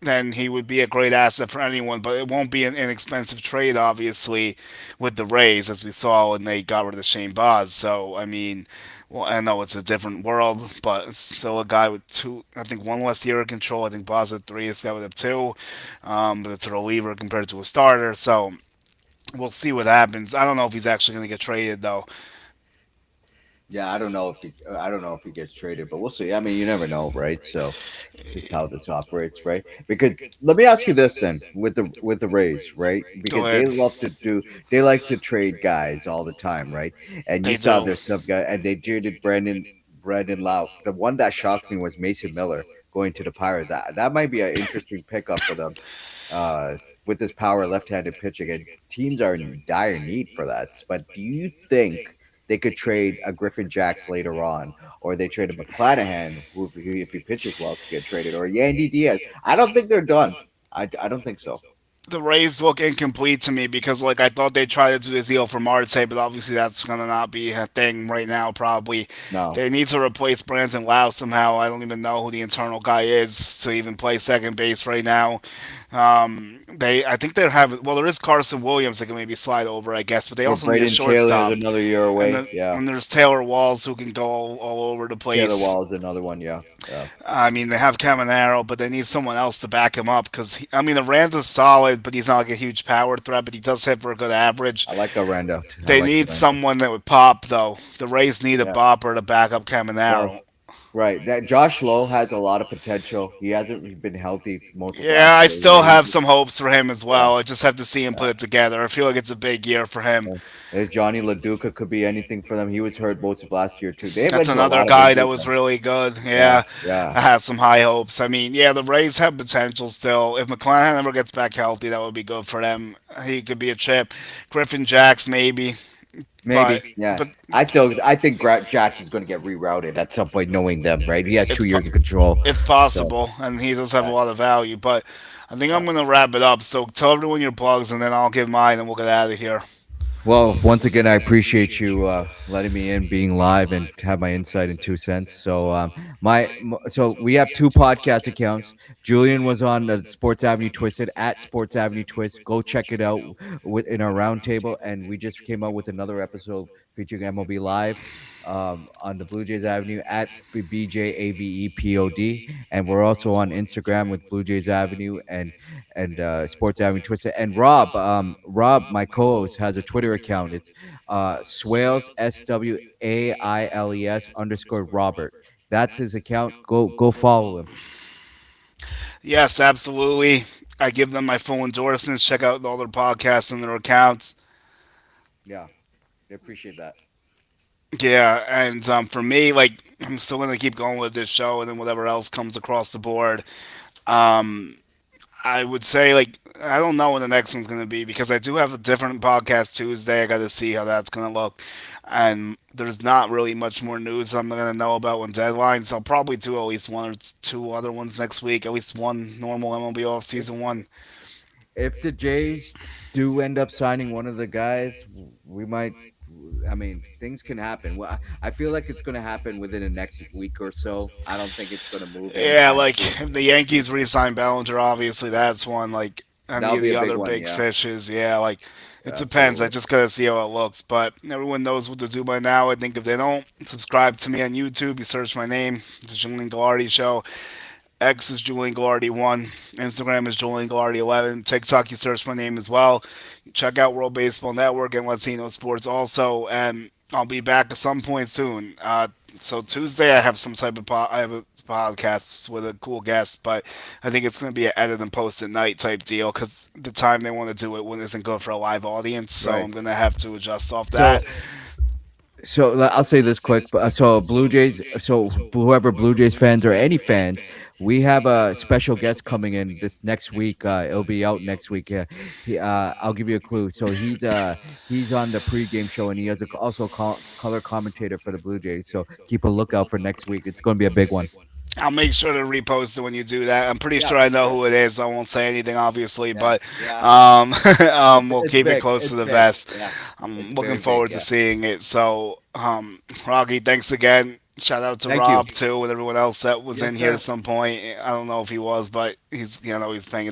then he would be a great asset for anyone. But it won't be an inexpensive trade, obviously, with the Rays, as we saw when they got rid of Shane Baz. So, I mean, well, I know it's a different world, but it's still a guy with two, I think one less year of control. I think Baz had three, this guy would have two. But it's a reliever compared to a starter. So, we'll see what happens. I don't know if he's actually going to get traded, though. Yeah, I don't know if he gets traded, but we'll see. I mean, you never know, right? So just how this operates, right? Because let me ask you this then, with the Rays, right? Go Because ahead. they like to trade guys all the time, right? And you They saw do. there's some guy, and they traded Brandon Lau. The one that shocked me was Mason Miller going to the Pirates. That might be an interesting pickup for them. Uh, with this power left-handed pitching, and teams are in dire need for that. But do you think they could trade a Griffin Jacks later on, or they trade a McClanahan, who if he pitches well, could get traded, or Yandy Diaz? I don't think they're done. I don't think so. The Rays look incomplete to me because like I thought they tried to do this deal for Marte, but obviously that's gonna not be a thing right now. Probably No, they need to replace Brandon Lau somehow. I don't even know who the internal guy is to even play second base right now. I think they're having well, there is Carson Williams that can maybe slide over, I guess, but they or also need a Braden Taylor is shortstop, another year and away. then Yeah, and there's Taylor Walls who can go all over the Taylor place. Wall is another one. Yeah, yeah. I mean, they have Caminero, but they need someone else to back him up because I mean, Aranda's solid, but he's not like a huge power threat. But he does hit for a good average. I like Aranda. I They like need Aranda. someone that would pop, though. The Rays need a Yeah. bopper to back up Well, Caminero. right. That Josh Lowe has a lot of potential. He hasn't been healthy most of Yeah, last I year. still have some hopes for him as Yeah. well. I just have to see him put it together. I feel like it's a big year for him. Yeah. There's Johnny LaDuca could be anything for them. He was hurt most of last year too. They That's went through a another lot of guy that injury was time. really good. Yeah, Yeah, yeah. I have some high hopes. I mean, yeah, the Rays have potential still. If McClanahan ever gets back healthy, that would be good for them. He could be a chip. Griffin Jacks, maybe. But Maybe. Yeah. but I think Jax is going to get rerouted at some point, knowing them. Right. He has it's 2 years of control. it's So possible, and he does have a yeah, lot of value. But I think yeah. I'm gonna wrap it up. So tell everyone your plugs, and then I'll give mine, and we'll get out of here. Well, once again, I appreciate you letting me in, being live, and have my insight and 2 cents. So, so we have two podcast accounts. Julian was on the Sports Avenue Twisted at Sports Avenue Twist. Go check it out in our roundtable, and we just came out with another episode featuring MLB Live. on the Blue Jays Avenue at BJAVEPOD, and we're also on Instagram with Blue Jays Avenue and Sports Avenue Twitter. And Rob, my co-host, has a Twitter account. It's Swales SWAILES underscore Robert. That's his account. Go follow him. Yes, absolutely. I give them my full endorsements. Check out all their podcasts and their accounts. Yeah, I appreciate that. Yeah, and for me, like I'm still gonna keep going with this show, and then whatever else comes across the board. Um, I would say like I don't know when the next one's gonna be because I do have a different podcast Tuesday. I got to see how that's gonna look, and there's not really much more news I'm gonna know about when deadline. So I'll probably do at least one or two other ones next week. At least one normal MLB off If season one. if the Jays do end up signing one of the guys, we might. I mean, things can happen. Well, I feel like it's going to happen within the next week or so. I don't think it's going to move Yeah, anytime like soon. if the Yankees re-sign Bellinger, obviously that's one. Like any That'll of be the a big other one. big Yeah, fishes, yeah, like it depends. I absolutely. just gotta see how it looks. But everyone knows what to do by now. I think if they don't subscribe to me on YouTube, you search my name, the Julian Gallardi Show. X is Julian Gallardi 1. Instagram is Julian Gallardi 11. TikTok, you search my name as well. Check out World Baseball Network and Latino Sports also. And I'll be back at some point soon. So Tuesday I have some type of I have a podcast with a cool guest, but I think it's going to be an edit and post at night type deal because the time they want to do it when isn't good for a live audience. So Right. I'm going to have to adjust off that. So, I'll say this quick. So Blue Jays. So whoever Blue Jays fans or any fans, we have a special guest coming in this next week. It'll be out next week. I'll give you a clue. So he's on the pregame show, and he has also color commentator for the Blue Jays. So keep a lookout for next week. It's going to be a big one. I'll make sure to repost it when you do that. I'm pretty Yeah, sure I for know sure. who it is. I won't say anything, obviously, Yeah, but yeah. we'll It's keep it big. close to It's the big. vest. Yeah, I'm it's looking very big. forward to Yeah. seeing it. So, Rocky, thanks again. Shout out to Thank you. Rob too, and everyone else that was Yes, in here at sir. some point. I don't know if he was, but he's he's paying attention.